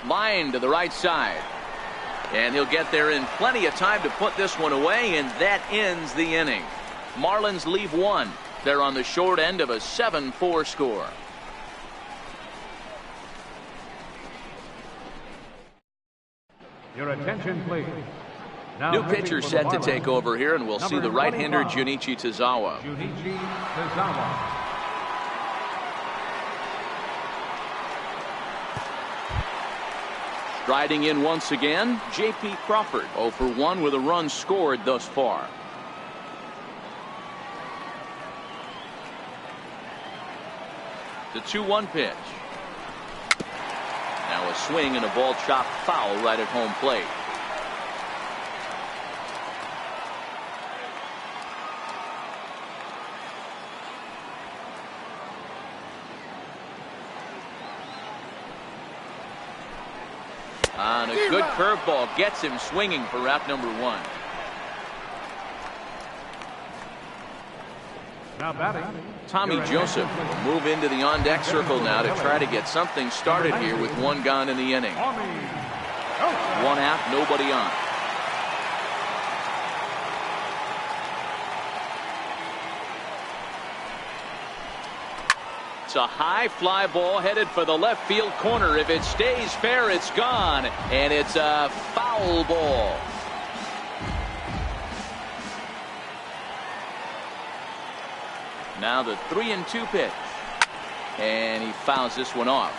Line to the right side. And he'll get there in plenty of time to put this one away, and that ends the inning. Marlins leave 1. They're on the short end of a 7-4 score. Your attention, please. Now New pitcher set to take over here, and we'll see the right-hander Junichi Tozawa. Junichi Tozawa. Striding in once again, J.P. Crawford, 0 for 1 with a run scored thus far. The 2-1 pitch. Now a swing and a ball chopped foul right at home plate. And a good curveball gets him swinging for out number 1. Now batting, Tommy Joseph will move into the on-deck circle now to try to get something started here with 1 gone in the inning. 1 out, nobody on. It's a high fly ball headed for the left field corner. If it stays fair, it's gone, and it's a foul ball. Now the 3-2 pitch, and he fouls this one off.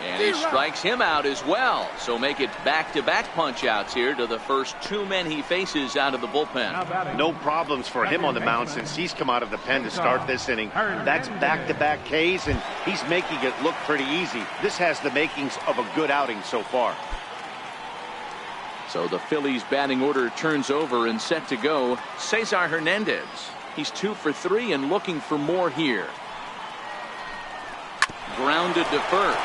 And he strikes him out as well. So make it back-to-back punch-outs here to the first 2 men he faces out of the bullpen. No problems for him on the mound since he's come out of the pen to start this inning. That's back-to-back Ks, and he's making it look pretty easy. This has the makings of a good outing so far. So the Phillies batting order turns over and set to go. Cesar Hernandez. He's 2 for 3 and looking for more here. Grounded to first.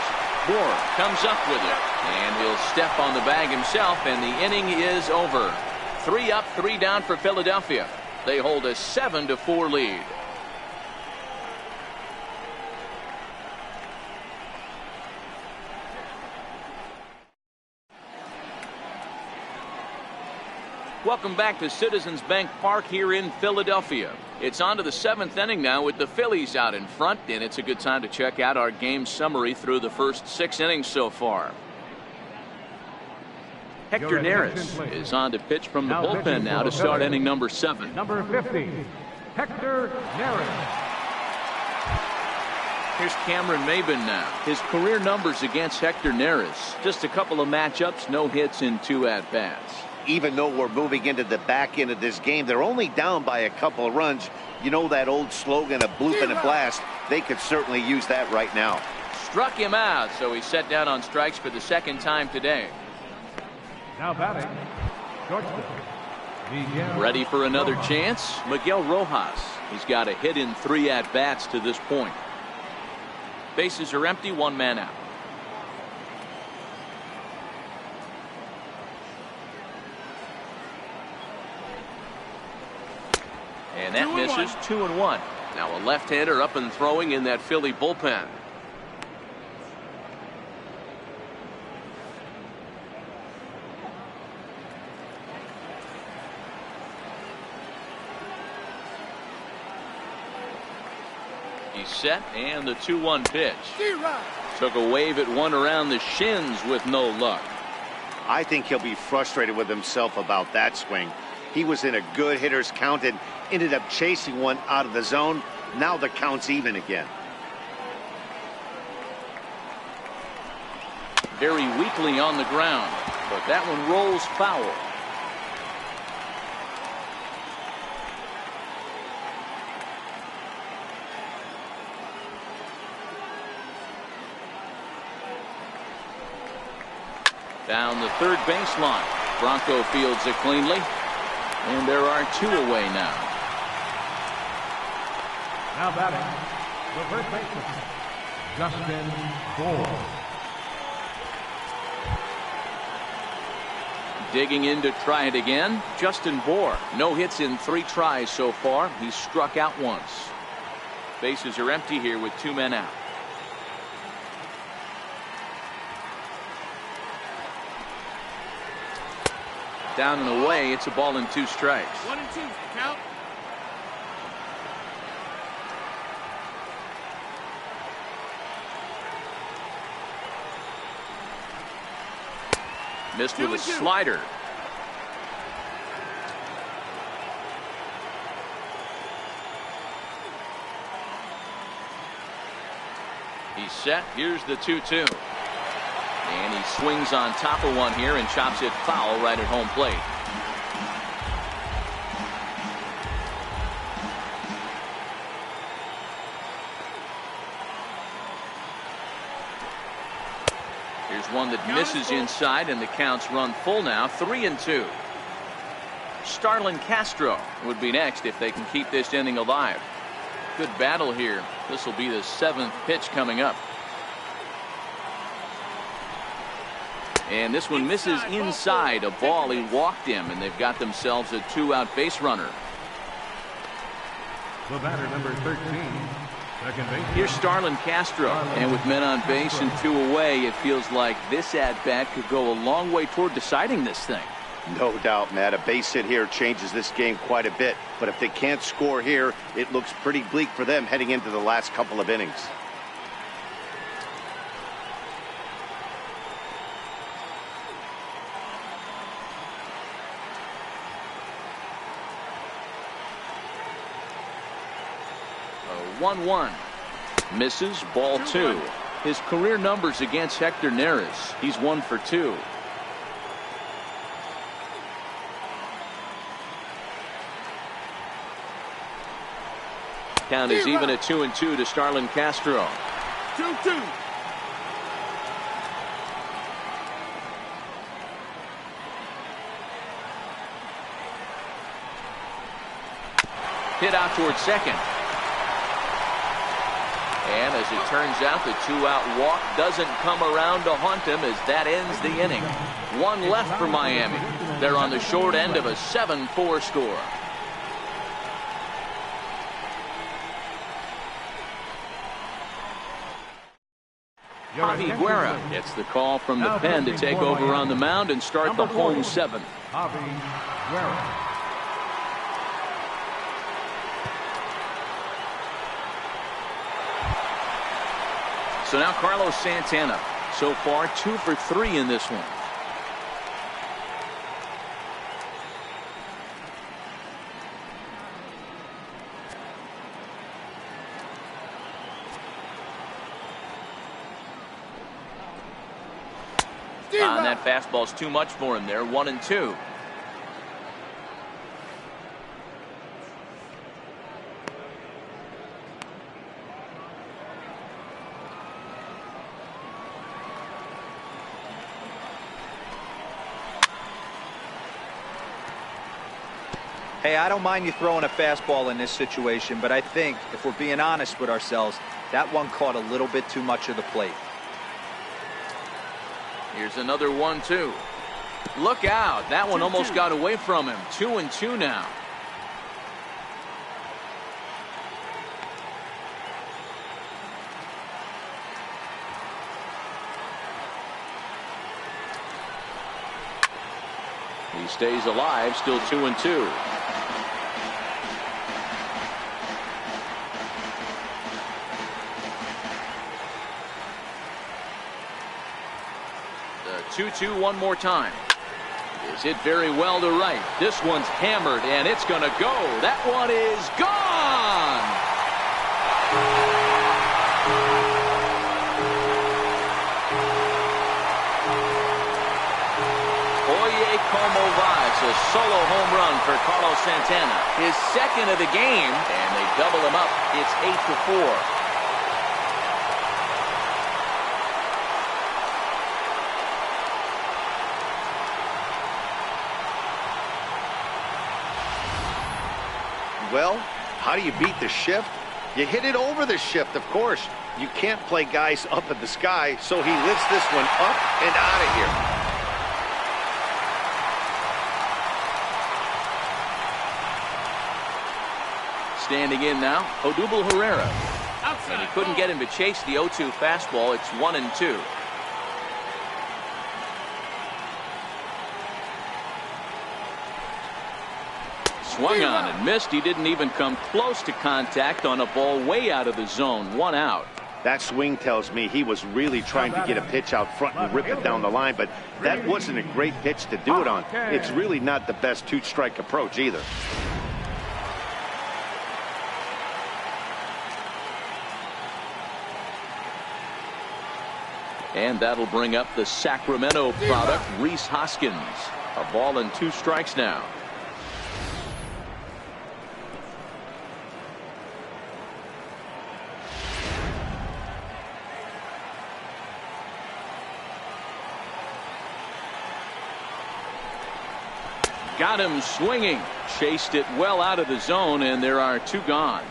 Moore comes up with it, and he'll step on the bag himself, and the inning is over. 3 up, 3 down for Philadelphia. They hold a 7-4 lead. Welcome back to Citizens Bank Park here in Philadelphia. It's on to the 7th inning now with the Phillies out in front, and it's a good time to check out our game summary through the first 6 innings so far. Hector Neris is on to pitch from the bullpen now to start inning number 7. Number 50, Hector Neris. Here's Cameron Maybin now. His career numbers against Hector Neris, just a couple of matchups, no hits in 2 at-bats. Even though we're moving into the back end of this game, they're only down by a couple of runs. You know that old slogan, a bloop and a blast. They could certainly use that right now. Struck him out, so he's set down on strikes for the 2nd time today. Now batting, shortstop, Miguel ready for another chance, Miguel Rojas. He's got a hit in 3 at-bats to this point. Bases are empty, 1 man out. And that misses. 2-1. Now a left-hander up and throwing in that Philly bullpen. He's set, and the 2-1 pitch. Took a wave at one around the shins with no luck. I think he'll be frustrated with himself about that swing. He was in a good hitter's count and ended up chasing one out of the zone. Now the count's even again. Very weakly on the ground, but that one rolls foul. Down the third baseline. Bronco fields it cleanly. And there are 2 away now. Now batting, the first baseman, Justin Bohr. Digging in to try it again, Justin Bohr. No hits in 3 tries so far. He's struck out once. Bases are empty here with 2 men out. Down and away, it's a ball and 2 strikes. 1 and 2 is the count. Missed with a slider. He's set. Here's the 2-2. And he swings on top of one here and chops it foul right at home plate. Here's one that misses inside, and the count's run full now. 3-2. Starlin Castro would be next if they can keep this inning alive. Good battle here. This will be the 7th pitch coming up. And this one misses inside. A ball. He walked him, and they've got themselves a 2-out base runner. The batter, number 13, second base. Here's Starlin Castro, and with men on base and 2 away, it feels like this at-bat could go a long way toward deciding this thing. No doubt, Matt. A base hit here changes this game quite a bit. But if they can't score here, it looks pretty bleak for them heading into the last couple of innings. A 1-1. Misses, ball 2. His career numbers against Hector Neris. He's 1 for 2. Count is even at 2-2 to Starlin Castro. 2-2. Hit out towards second. And as it turns out, the 2-out walk doesn't come around to haunt him as that ends the inning. 1 left for Miami. They're on the short end of a 7-4 score. Javi Guerra gets the call from the pen to take over on the mound and start the home 7th. Javi Guerra. So now Carlos Santana, so far 2 for 3 in this one. And that fastball's too much for him there. 1-2. Hey, I don't mind you throwing a fastball in this situation, but I think if we're being honest with ourselves, that one caught a little bit too much of the plate. Here's another 1-2. Look out. That one almost got away from him. 2-2 now. He stays alive, still 2-2. 2-2 one more time. Is hit very well to right. This one's hammered, and it's going to go. That one is gone. Oye como va. It's a solo home run for Carlos Santana. His second of the game, and they double him up. It's 8-4. Well, how do you beat the shift? You hit it over the shift, of course. You can't play guys up in the sky, so he lifts this one up and out of here. Standing in now, Odubel Herrera. Outside. And he couldn't get him to chase the 0-2 fastball. It's 1-2. Swung on and missed. He didn't even come close to contact on a ball way out of the zone. 1 out. That swing tells me he was really trying to get a pitch out front and rip it down the line, but that wasn't a great pitch to do it on. It's really not the best two-strike approach either. And that'll bring up the Sacramento product, Rhys Hoskins. A ball and 2 strikes now. Got him swinging. Chased it well out of the zone, and there are 2 gone.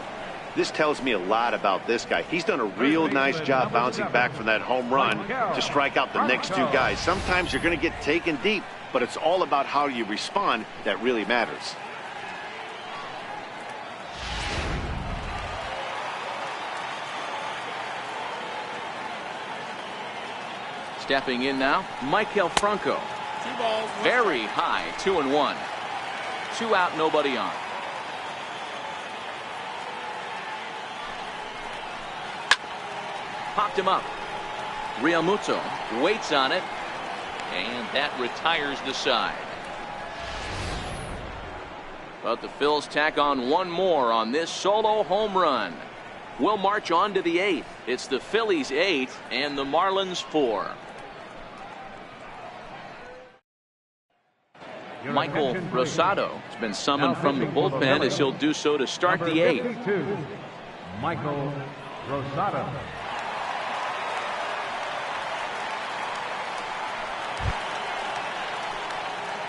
This tells me a lot about this guy. He's done a real nice job bouncing back from that home run to strike out the next 2 guys. Sometimes you're going to get taken deep, but it's all about how you respond that really matters. Stepping in now, Maikel Franco. 2 balls. 1 Very high, 2-1. 2 out, nobody on. Popped him up. Realmuto waits on it, and that retires the side. But the Phils tack on 1 more on this solo home run. We'll march on to the 8th. It's the Phillies 8 and the Marlins 4. Michael Rosado has been summoned from the bullpen as he'll do so to start the 8th. Michael Rosado.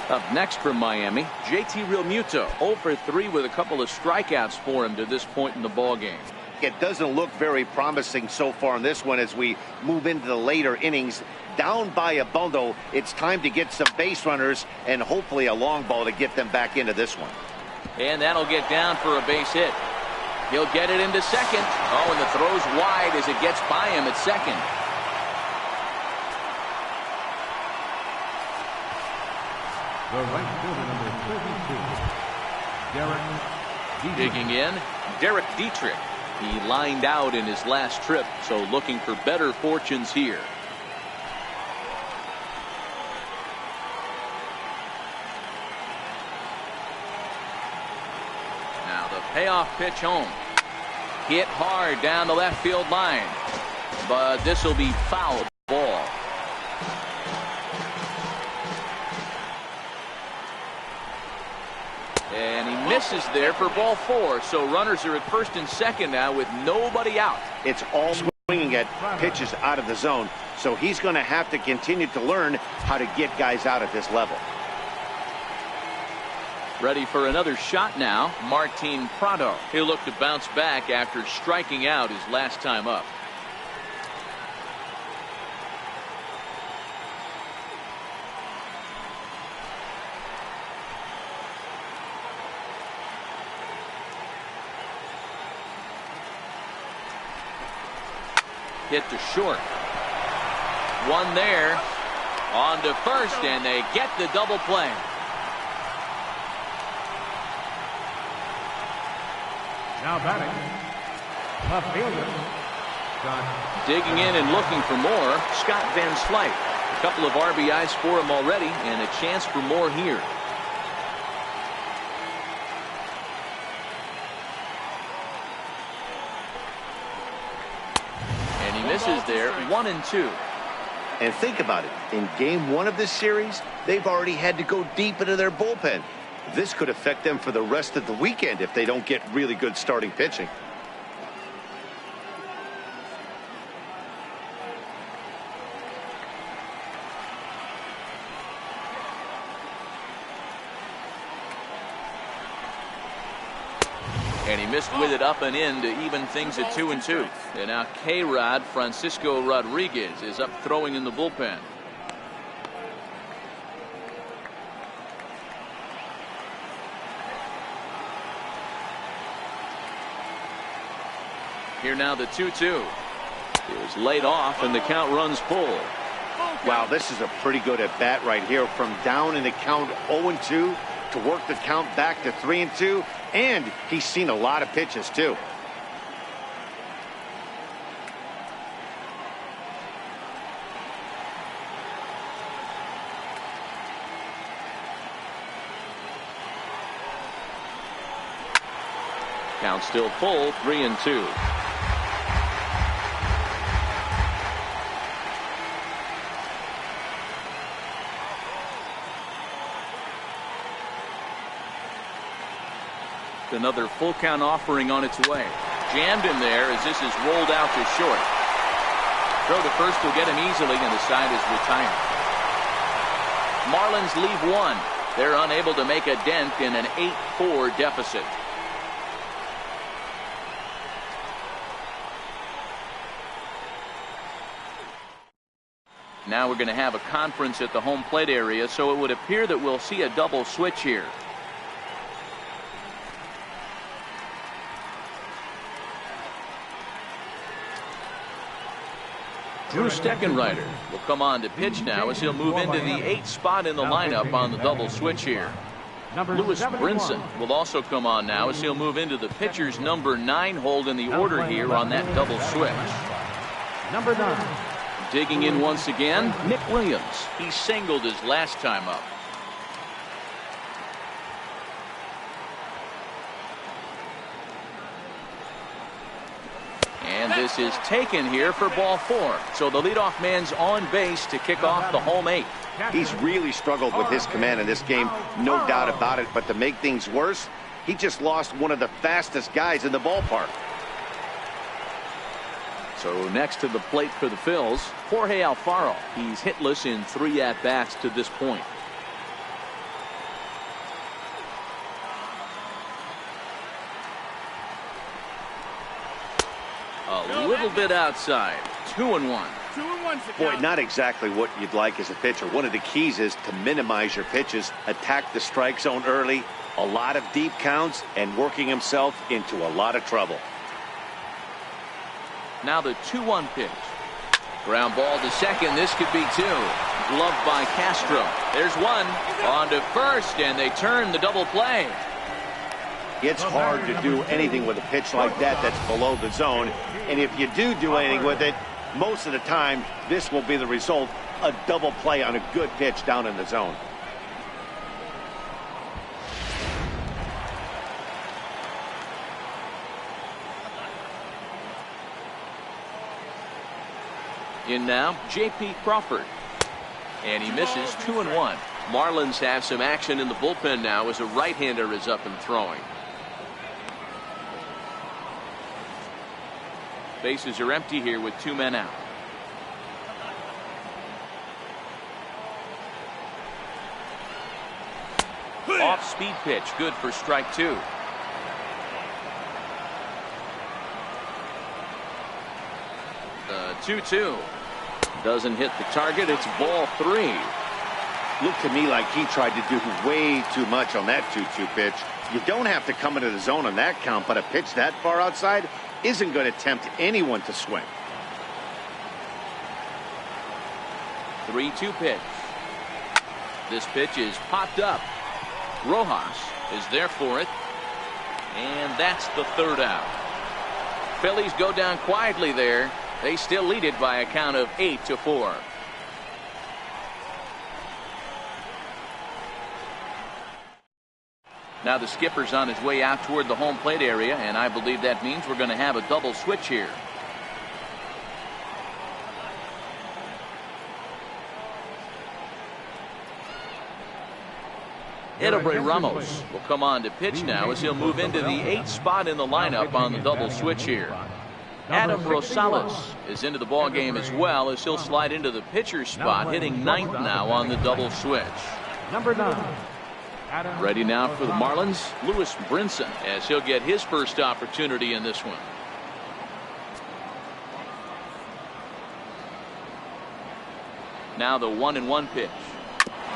Up next from Miami, JT Realmuto, 0 for 3 with a couple of strikeouts for him to this point in the ballgame. It doesn't look very promising so far in this one as we move into the later innings. Down by a bundle, it's time to get some base runners and hopefully a long ball to get them back into this one. And that'll get down for a base hit. He'll get it into second. Oh, and the throw's wide as it gets by him at second. The right fielder, number 32, Derek Dietrich. Digging in, Derek Dietrich. He lined out in his last trip, so looking for better fortunes here. Now the payoff pitch home. Hit hard down the left field line, but this will be foul ball. And he misses there for ball 4. So runners are at first and second now with nobody out. It's all swinging at pitches out of the zone. So he's going to have to continue to learn how to get guys out at this level. Ready for another shot now, Martin Prado. He'll look to bounce back after striking out his last time up. Hit to short. One there. On to first, and they get the double play. Now batting, the fielder, Scott. Digging in and looking for more, Scott Van Slyke. couple of RBIs for him already, and a chance for more here. And he misses there, 1-2. And think about it. In game 1 of this series, they've already had to go deep into their bullpen. This could affect them for the rest of the weekend if they don't get really good starting pitching. And he missed with it up and in to even things at 2-2. And now K-Rod Francisco Rodriguez is up throwing in the bullpen. Here now the 2-2. It was laid off and the count runs full. Wow, this is a pretty good at bat right here. From down in the count 0-2 to work the count back to 3-2. And he's seen a lot of pitches too. Count still full, 3-2. Another full count offering on its way. Jammed in there as this is rolled out to short. Throw to first will get him easily, and the side is retired. Marlins leave one. They're unable to make a dent in an 8-4 deficit. Now we're going to have a conference at the home plate area, so it would appear that we'll see a double switch here. Drew Steckenrider will come on to pitch now as he'll move into the 8th spot in the lineup on the double switch here. Lewis Brinson will also come on now as he'll move into the pitcher's number 9 hold in the order here on that double switch. Number 9. Digging in once again, Nick Williams. He singled his last time up. And this is taken here for ball 4. So the leadoff man's on base to kick off the home 8th. He's really struggled with his command in this game, no doubt about it. But to make things worse, he just lost one of the fastest guys in the ballpark. So next to the plate for the Phils, Jorge Alfaro. He's hitless in 3 at-bats to this point. A little bit outside. 2-1. 2-1. Boy, not exactly what you'd like as a pitcher. One of the keys is to minimize your pitches, attack the strike zone early, a lot of deep counts, and working himself into a lot of trouble. Now the 2-1 pitch. Ground ball to second. This could be 2. Gloved by Castro. There's 1. On to first, and they turn the double play. It's hard to do anything with a pitch like that that's below the zone. And if you do anything with it, most of the time, this will be the result. A double play on a good pitch down in the zone. In now, J.P. Crawford. And he misses 2-1. Marlins have some action in the bullpen now as a right-hander is up and throwing. Bases are empty here with 2 men out. Off-speed pitch, good for strike 2. The 2-2 doesn't hit the target. It's ball 3. Looked to me like he tried to do way too much on that 2-2 pitch. You don't have to come into the zone on that count, but a pitch that far outside isn't going to tempt anyone to swing. 3-2 pitch. This pitch is popped up. Rojas is there for it. And that's the 3rd out. Phillies go down quietly there. They still lead it by a count of 8-4. Now the skipper's on his way out toward the home plate area, and I believe that means we're going to have a double switch here. Edelbray Ramos will come on to pitch now as he'll move into the 8th spot in the lineup on the double switch here. Adam Rosales is into the ball game as well as he'll slide into the pitcher's spot, hitting 9th now on the double switch. Number 9. Ready now for the Marlins, Lewis Brinson, as he'll get his first opportunity in this one. Now the 1-1 pitch.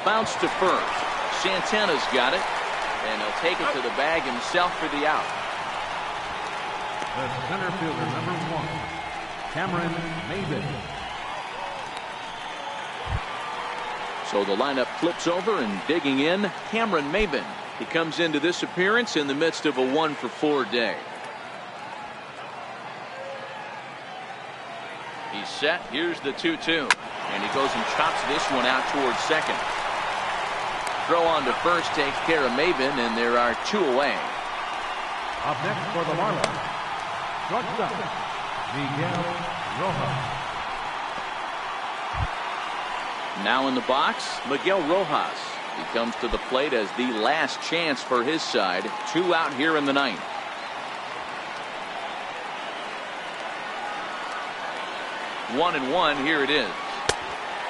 Bounce to first. Santana's got it, and he'll take it to the bag himself for the out. The center fielder, number 1, Cameron Maybin. So the lineup flips over, and digging in, Cameron Maybin. He comes into this appearance in the midst of a 1-for-4 day. He's set. Here's the 2-2. And he goes and chops this one out towards second. Throw on to first takes care of Maybin, and there are 2 away. Up next for the Marlins, shortstop, Miguel Rojas. Now in the box, Miguel Rojas. He comes to the plate as the last chance for his side. 2 out here in the 9th. One and one, here it is.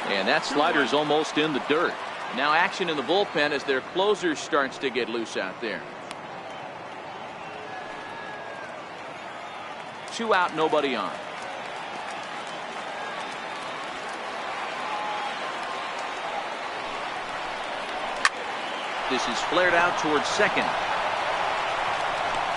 And that slider's almost in the dirt. Now action in the bullpen as their closer starts to get loose out there. 2 out, nobody on. This is flared out towards second.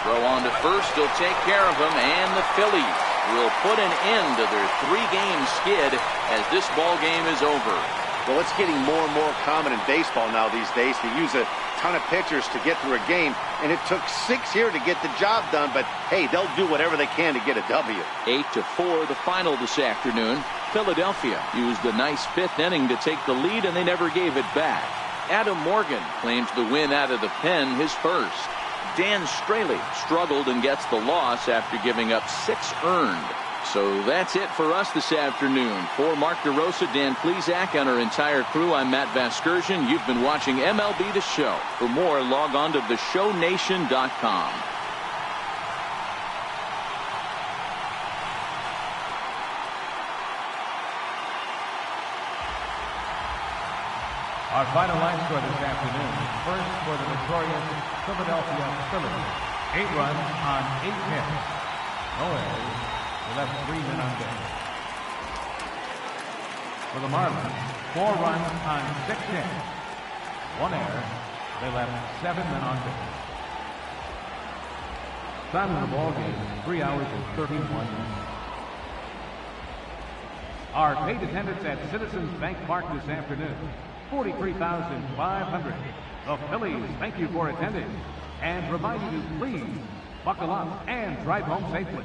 Throw on to first. He'll take care of him, and the Phillies will put an end to their 3-game skid as this ball game is over. Well, it's getting more and more common in baseball now these days to use a ton of pitchers to get through a game, and it took 6 here to get the job done, but hey, they'll do whatever they can to get a W. 8-4 the final this afternoon. Philadelphia used a nice 5th inning to take the lead, and they never gave it back. Adam Morgan claims the win out of the pen, his first. Dan Straley struggled and gets the loss after giving up 6 earned. So that's it for us this afternoon. For Mark DeRosa, Dan Plesac, and our entire crew, I'm Matt Vasgersian. You've been watching MLB The Show. For more, log on to theshownation.com. Our final line score this afternoon. First for the victorious Philadelphia Phillies. 8 runs on 8 hits. No errors. They left 3 men on base. For the Marlins, 4 runs on 6 hits. 1 error. They left 7 men on base. Time of the ball game, 3 hours and 31 minutes. Our paid attendance at Citizens Bank Park this afternoon, 43,500. The Phillies thank you for attending and remind you to please buckle up and drive home safely.